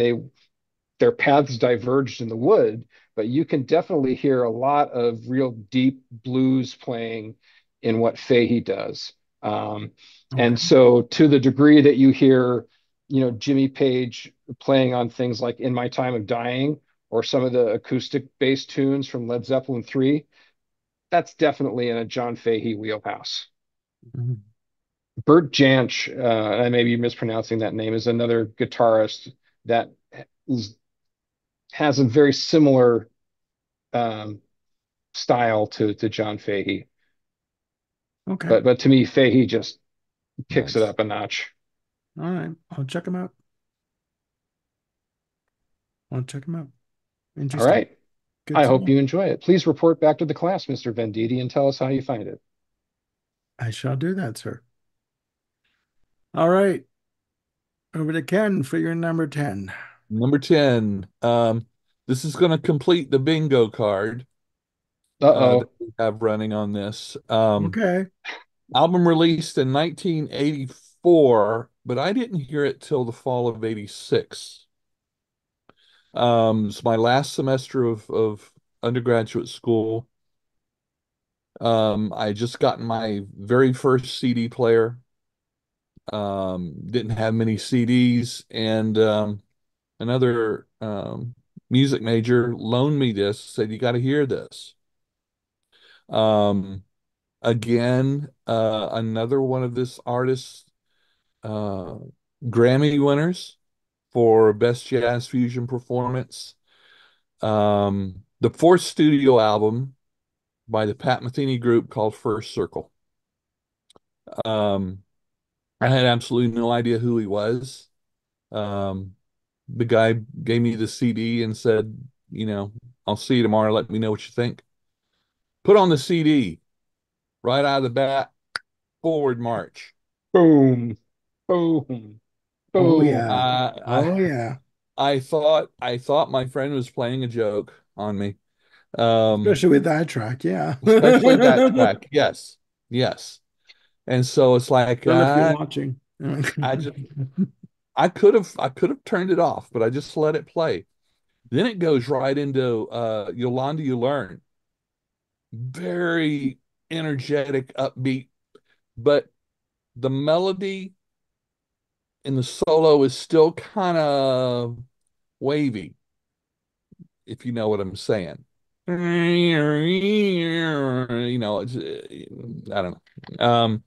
Speaker 2: their paths diverged in the wood, but you can definitely hear a lot of real deep blues playing in what Fahey does. Um, and
Speaker 1: Okay.
Speaker 2: so, to the degree that you hear, Jimmy Page playing on things like "In My Time of Dying" or some of the acoustic bass tunes from Led Zeppelin 3, that's definitely in a John Fahey wheelhouse.
Speaker 1: Mhm.
Speaker 2: Bert Jansch, I may be mispronouncing that name, is another guitarist that is, has a very similar um, style to John Fahey.
Speaker 1: Okay.
Speaker 2: But to me, Fahey just kicks it
Speaker 1: Nice.
Speaker 2: up a notch.
Speaker 1: All right. I'll check them out. I'll check them out.
Speaker 2: All
Speaker 1: Interesting.
Speaker 2: right.
Speaker 1: Good
Speaker 2: I
Speaker 1: to
Speaker 2: hope
Speaker 1: know.
Speaker 2: you enjoy it. Please report back to the class, Mr. Venditti, and tell us how you find it.
Speaker 1: I shall do that, sir. All right. Over to Ken for your number 10.
Speaker 3: Number 10. This is going to complete the bingo card that
Speaker 2: Uh-oh.
Speaker 3: we have running on this.
Speaker 1: Okay.
Speaker 3: Album released in 1984, but I didn't hear it till the fall of 86. It's my last semester of undergraduate school. I just gotten my very first CD player. Didn't have many CDs, and another music major loaned me this, said, "You got to hear this." Um, Again, another one of this artist's uh, Grammy winners for Best Jazz Fusion Performance. The fourth studio album by the Pat Metheny Group called First Circle. Um, I had absolutely no idea who he was. Um, the guy gave me the CD and said, I'll see you tomorrow. Let me know what you think. Put on the CD right out of the bat, Forward March.
Speaker 2: Boom, boom,
Speaker 1: Oh
Speaker 2: boom.
Speaker 1: yeah.
Speaker 3: Uh, I
Speaker 1: Oh yeah.
Speaker 3: I thought my friend was playing a joke on me. Um,
Speaker 1: Especially with that track. Yeah.
Speaker 3: Especially that track. Yes, yes. And so it's like
Speaker 1: Don't know if you're watching.
Speaker 3: I just I could have turned it off, but I just let it play. Then it goes right into Yolanda You Learn. Very energetic, upbeat, but the melody in the solo is still kind of wavy, if you know what I'm saying. I don't know.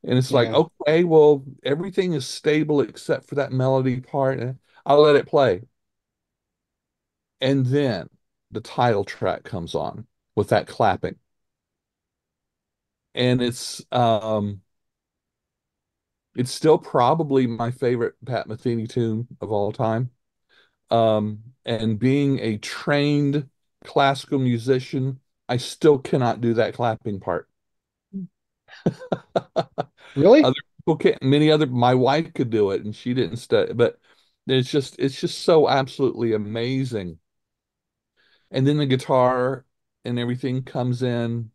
Speaker 3: And it's like,
Speaker 2: Yeah.
Speaker 3: okay, well, everything is stable except for that melody part. I'll let it play. And then the title track comes on with that clapping. And it's still probably my favorite Pat Metheny tune of all time. And being a trained classical musician, I still cannot do that clapping part.
Speaker 2: Really?
Speaker 3: Other people can't, my wife could do it and she didn't study, but it's just so absolutely amazing. And then the guitar and everything comes in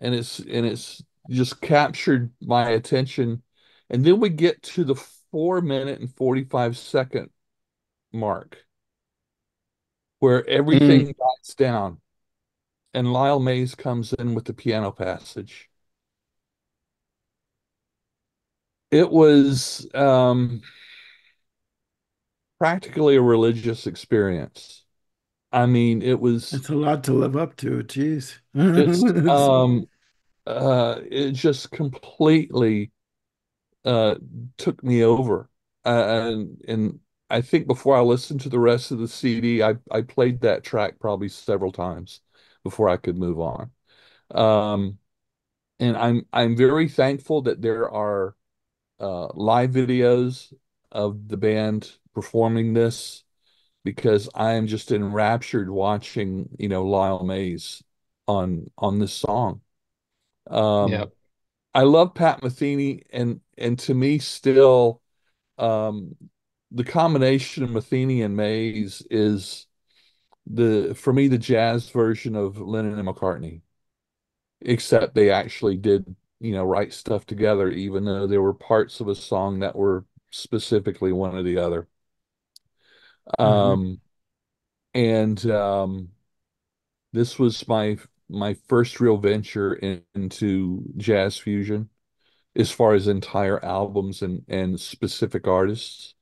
Speaker 3: and it's just captured my attention. And then we get to the 4 minute and 45 second mark where
Speaker 2: Mm.
Speaker 3: everything dies down and Lyle Mays comes in with the piano passage. It was practically a religious experience. I mean, it was
Speaker 1: It's a lot to live up to. Jeez.
Speaker 3: just it just completely uh took me over. And I think before I listened to the rest of the CD, I played that track probably several times before I could move on. Um, and I'm very thankful that there are live videos of the band performing this because I am just enraptured watching, Lyle Mays on this song.
Speaker 2: Yeah.
Speaker 3: Um, I love Pat Metheny and to me still, um, the combination of Matheny and Mays is for me the jazz version of Lennon and McCartney, except they actually did, write stuff together, even though there were parts of a song that were specifically one or the other.
Speaker 1: Hmm.
Speaker 3: Um, and This was my first real venture into jazz fusion as far as entire albums and specific artists.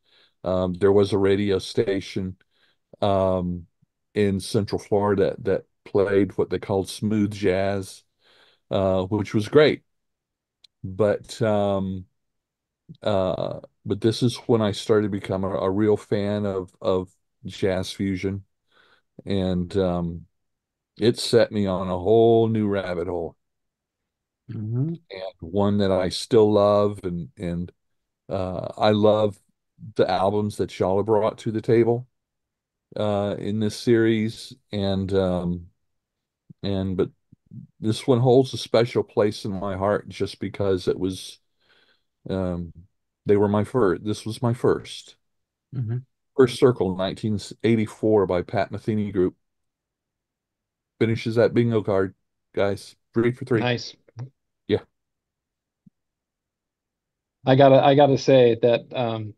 Speaker 3: There was a radio station um, in Central Florida that played what they called smooth jazz, which was great. But but this is when I started to become a real fan of jazz fusion, and it set me on a whole new rabbit hole,
Speaker 1: Hmm.
Speaker 3: and one that I still love, and I love the albums that y'all have brought to the table in this series, and but this one holds a special place in my heart just because it was um, they were my first. This was my first.
Speaker 1: Hmm.
Speaker 3: First Circle, 1984 by Pat Metheny Group. Finishes that bingo card, guys. 3 for 3.
Speaker 2: Nice.
Speaker 3: Yeah.
Speaker 2: I gotta say that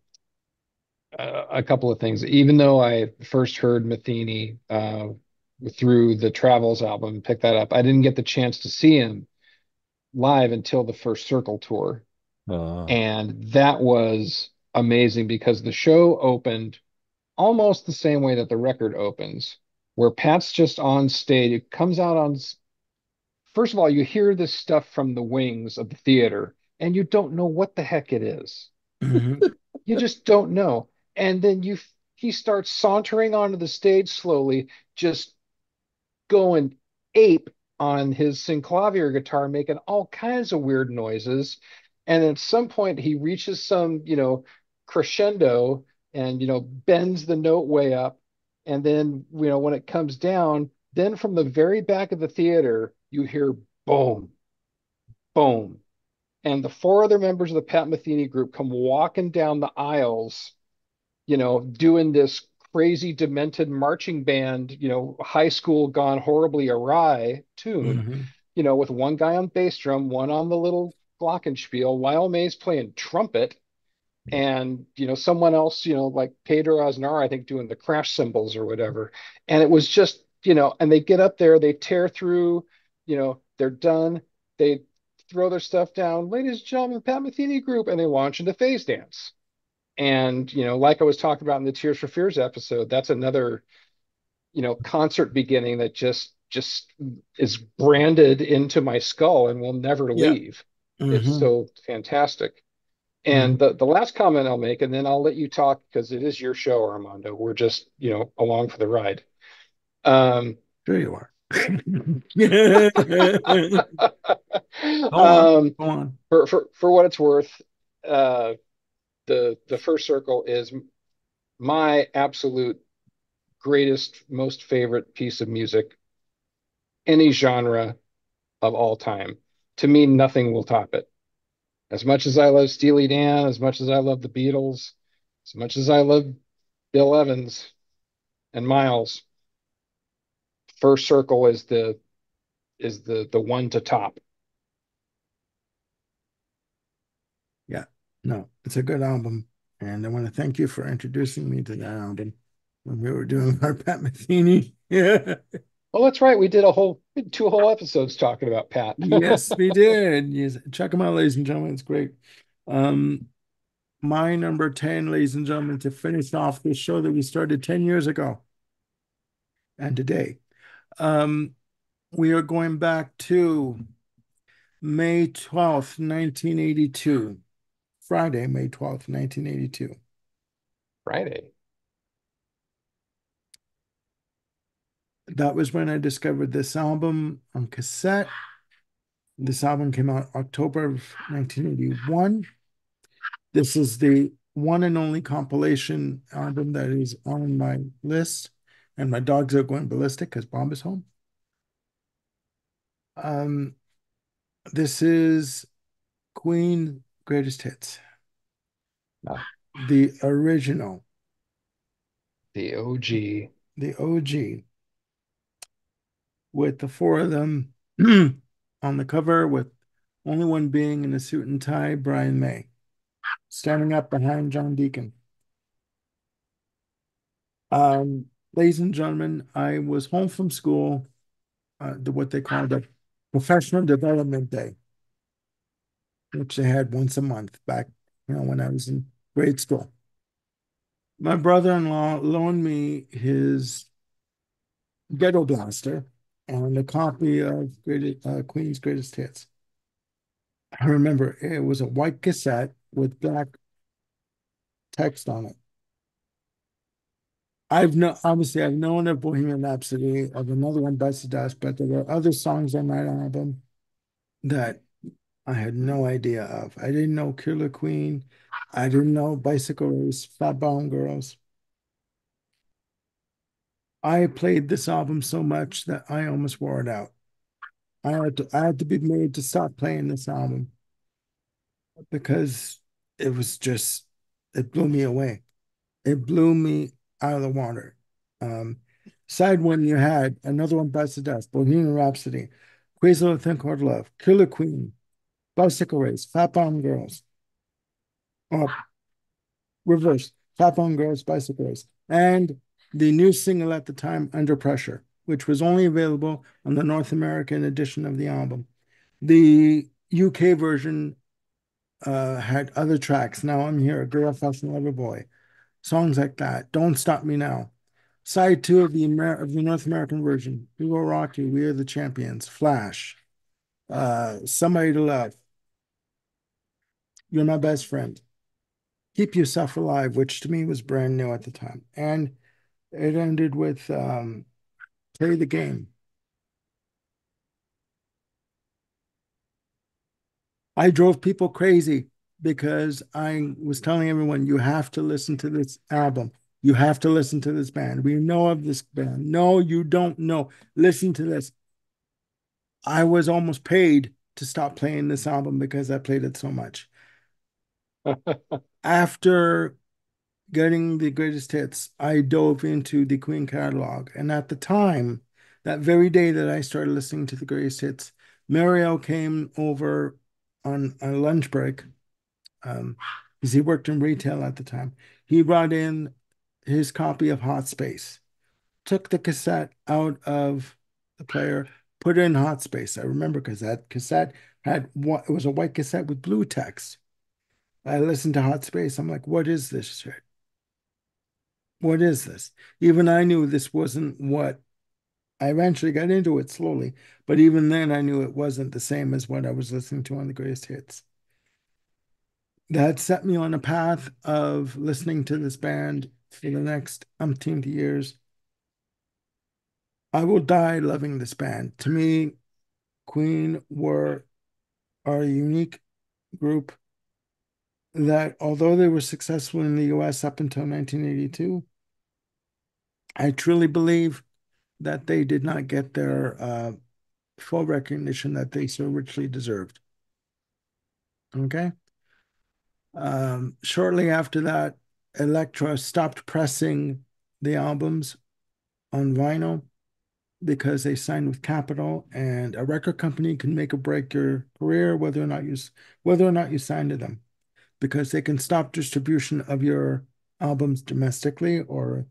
Speaker 2: a couple of things. Even though I first heard Matheny through the Travels album, picked that up, I didn't get the chance to see him live until the First Circle tour.
Speaker 3: Uh,
Speaker 2: And that was amazing because the show opened almost the same way that the record opens, where Pat's just on stage. It comes out on, first of all, you hear this stuff from the wings of the theater, and you don't know what the heck it is.
Speaker 1: Hmm.
Speaker 2: You just don't know. And then he starts sauntering onto the stage slowly, just going ape on his synclavier guitar, making all kinds of weird noises. And at some point, he reaches some, crescendo and, bends the note way up. And then, when it comes down, then from the very back of the theater, you hear boom, boom. And the four other members of the Pat Metheny group come walking down the aisles, doing this crazy, demented marching band, high school gone horribly awry tune,
Speaker 1: Hmm.
Speaker 2: with one guy on bass drum, one on the little glockenspiel, Lyle Mays playing trumpet, and, someone else, like Pedro Aznar, I think, doing the crash cymbals or whatever. And it was just, and they get up there, they tear through, they're done. They throw their stuff down, ladies and gentlemen, Pat Metheny group, and they launch into phase dance. And, like I was talking about in the Tears for Fears episode, that's another, concert beginning that just is branded into my skull and will never
Speaker 1: Yeah.
Speaker 2: leave. It's
Speaker 1: Hmm.
Speaker 2: so fantastic. And
Speaker 1: Hmm.
Speaker 2: the last comment I'll make, and then I'll let you talk because it is your show, Armando. We're just, along for the ride. Um,
Speaker 1: Sure you are. Go on.
Speaker 2: um,
Speaker 1: Go on.
Speaker 2: for what it's worth, uh, the First Circle is my absolute greatest, most favorite piece of music, any genre of all time. To me, nothing will top it. As much as I love Steely Dan, as much as I love the Beatles, as much as I love Bill Evans and Miles, First Circle is the one to top.
Speaker 1: Yeah. No, it's a good album. And I want to thank you for introducing me to that album when we were doing our Pat Metheny. Yeah.
Speaker 2: Well, that's right. We did 2 whole episodes talking about Pat.
Speaker 1: Yes, we did. Yes. Check them out, ladies and gentlemen. It's great. Um, my number 10, ladies and gentlemen, to finish off this show that we started 10 years ago and today. Um, we are going back to May 12th, 1982. Friday, May 12th, 1982.
Speaker 2: Friday.
Speaker 1: That was when I discovered this album on cassette. This album came out October of 1981. This is the one and only compilation album that is on my list. And my dogs are going ballistic because Bob is home. Um, this is Queen Greatest Hits.
Speaker 2: No.
Speaker 1: the original,
Speaker 2: The OG.
Speaker 1: the OG, with the four of them on the cover, with only one being in a suit and tie, Brian May, standing up behind John Deacon. Ladies and gentlemen, I was home from school, what they call the professional development day, which they had once a month back, when I was in grade school. My brother-in-law loaned me his Ghetto Blaster and a copy of Queen's Greatest Hits. I remember it was a white cassette with black text on it. I've known of Bohemian Rhapsody, of another one, Bust the Dust, but there were other songs on that album that I had no idea of. I didn't know Killer Queen. I didn't know Bicycle Race, Fat Bomb Girls. I played this album so much that I almost wore it out. I had to be made to stop playing this album because it was just it blew me away. It blew me out of the water. Um, Side one you had another one bites the dust, Bohemian Rhapsody, Crazy Little Thing Called Love, Killer Queen, Bicycle Race, Fat Bomb Girls, or reverse, Fat Bomb Girls, Bicycle Race, and the new single at the time, Under Pressure, which was only available on the North American edition of the album. The UK version had other tracks. Now I'm here, a girl, fashion lover boy, songs like that. Don't Stop Me Now. Side two of the North American version. We Will Rock You. We Are the Champions. Flash. Somebody to Love. You're My Best Friend. Keep Yourself Alive, which to me was brand new at the time. And it ended with Play the Game. I drove people crazy because I was telling everyone, you have to listen to this album. You have to listen to this band. We know of this band. No, you don't know. Listen to this. I was almost paid to stop playing this album because I played it so much. After getting the greatest hits, I dove into the Queen catalog. And at the time, that very day that I started listening to the greatest hits, Mario came over on a lunch break, because he worked in retail at the time. He brought in his copy of Hot Space, took the cassette out of the player, put it in Hot Space. I remember because that cassette it was a white cassette with blue text. I listened to Hot Space. I'm like, what is this shit? What is this? Even I knew this wasn't what I eventually got into it slowly, but even then I knew it wasn't the same as what I was listening to on the greatest hits. That set me on a path of listening to this band for the next umpteenth years. I will die loving this band. To me, Queen are a unique group that, although they were successful in the US up until 1982, I truly believe that they did not get their full recognition that they so richly deserved. Okay. Shortly after that, Elektra stopped pressing the albums on vinyl because they signed with Capitol, and a record company can make or break your career whether or not you sign to them, because they can stop distribution of your albums domestically or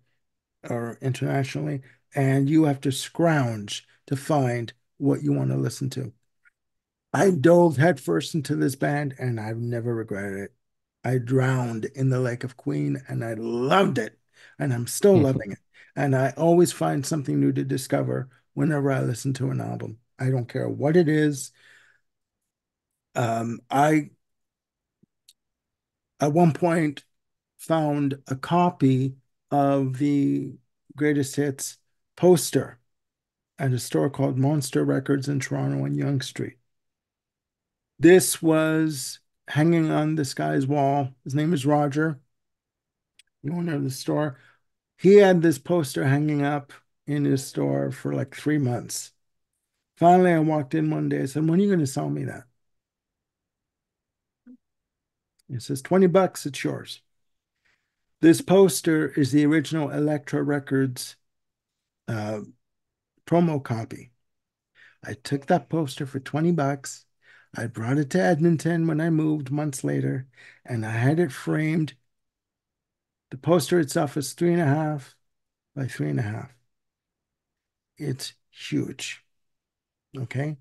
Speaker 1: internationally, and you have to scrounge to find what you want to listen to. I dove headfirst into this band and I've never regretted it. I drowned in the lake of Queen and I loved it. And I'm still loving it. And I always find something new to discover whenever I listen to an album. I don't care what it is. I at one point found a copy of the greatest hits poster at a store called Monster Records in Toronto on Yonge Street. This was hanging on this guy's wall. His name is Roger, the owner of the store. He had this poster hanging up in his store for like 3 months. Finally, I walked in one day. I said, when are you going to sell me that? He says, $20, it's yours. This poster is the original Elektra Records uh, promo copy. I took that poster for 20 bucks. I brought it to Edmonton when I moved months later, and I had it framed. The poster itself is 3.5 by 3.5. It's huge. Okay.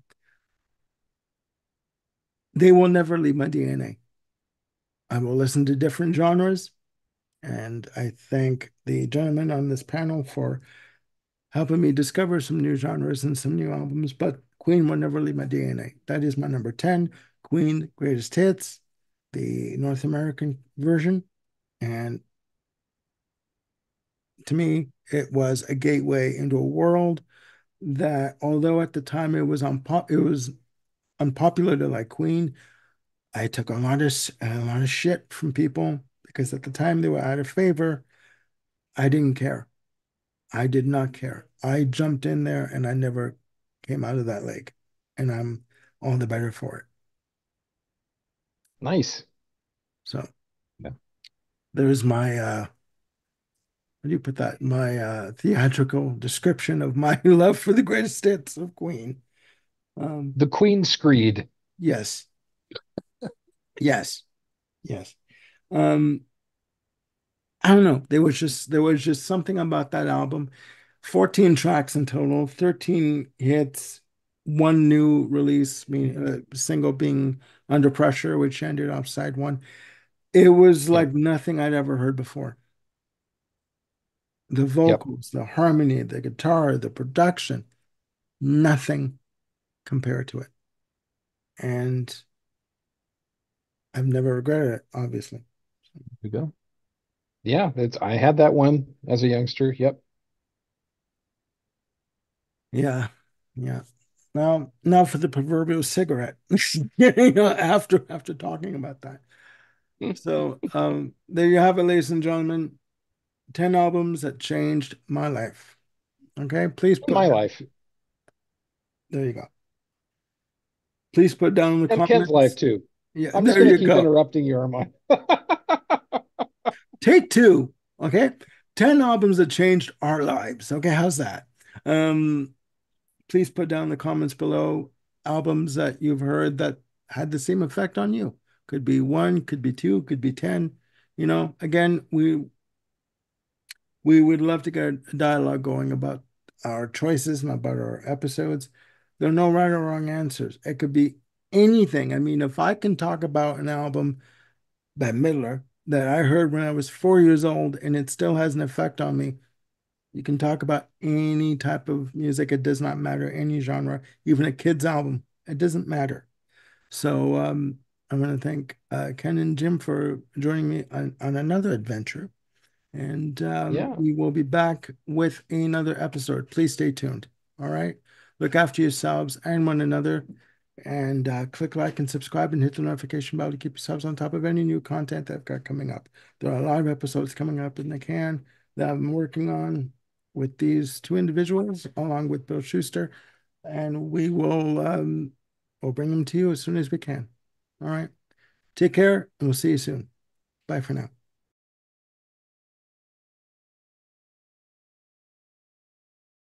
Speaker 1: They will never leave my DNA. I will listen to different genres. And I thank the gentleman on this panel for helping me discover some new genres and some new albums. But Queen will never leave my DNA. That is my number 10. Queen Greatest Hits, the North American version. And to me, it was a gateway into a world that, although at the time it was unpopular to like Queen, I took a lot of shit from people because at the time they were out of favor. I didn't care. I did not care. I jumped in there and I never came out of that lake. And I'm all the better for it.
Speaker 2: Nice.
Speaker 1: So
Speaker 2: Yeah.
Speaker 1: there's my how do you put that? My theatrical description of my love for the greatest hits of Queen. Um,
Speaker 2: The Queen Screed.
Speaker 1: yes, yes, yes. Um, I don't know. There was just something about that album. 14 tracks in total, 13 hits, one new release, single being Under Pressure, which ended off side one. It was
Speaker 2: Yep.
Speaker 1: like nothing I'd ever heard before. The
Speaker 2: Yep.
Speaker 1: vocals, the harmony, the guitar, the production, nothing compared to it. And I've never regretted it, obviously.
Speaker 2: There you go. Yeah, it's I had that one as a youngster. Yep.
Speaker 1: Yeah, yeah. Now for the proverbial cigarette. After talking about that. So there you have it, ladies and gentlemen. 10 albums that changed my life. Okay, please
Speaker 2: In
Speaker 1: put
Speaker 2: my
Speaker 1: down,
Speaker 2: life
Speaker 1: there you go. Please put down in the
Speaker 2: and Ken's life
Speaker 1: comments.
Speaker 2: too.
Speaker 1: Yeah,
Speaker 2: I'm just
Speaker 1: there
Speaker 2: going to
Speaker 1: you
Speaker 2: keep
Speaker 1: go.
Speaker 2: interrupting you, Armand.
Speaker 1: Take two. Okay. 10 albums that changed our lives. Okay, how's that? Um, Please put down in the comments below albums that you've heard that had the same effect on you. Could be one, could be two, could be 10. Again, we would love to get a dialogue going about our choices and about our episodes. There are no right or wrong answers. It could be anything. I mean, if I can talk about an album by Midler that I heard when I was 4 years old and it still has an effect on me, you can talk about any type of music. It does not matter, any genre, even a kid's album. It doesn't matter. So I want to thank Ken and Jim for joining me on another adventure. And
Speaker 2: Yeah.
Speaker 1: we will be back with another episode. Please stay tuned. All right. Look after yourselves and one another. And click like and subscribe and hit the notification bell to keep yourselves on top of any new content that I've got coming up. There are a lot of episodes coming up in the can that I'm working on with these two individuals, along with Bill Schuster. And we'll bring them to you as soon as we can. All right. Take care, and we'll see you soon. Bye for now.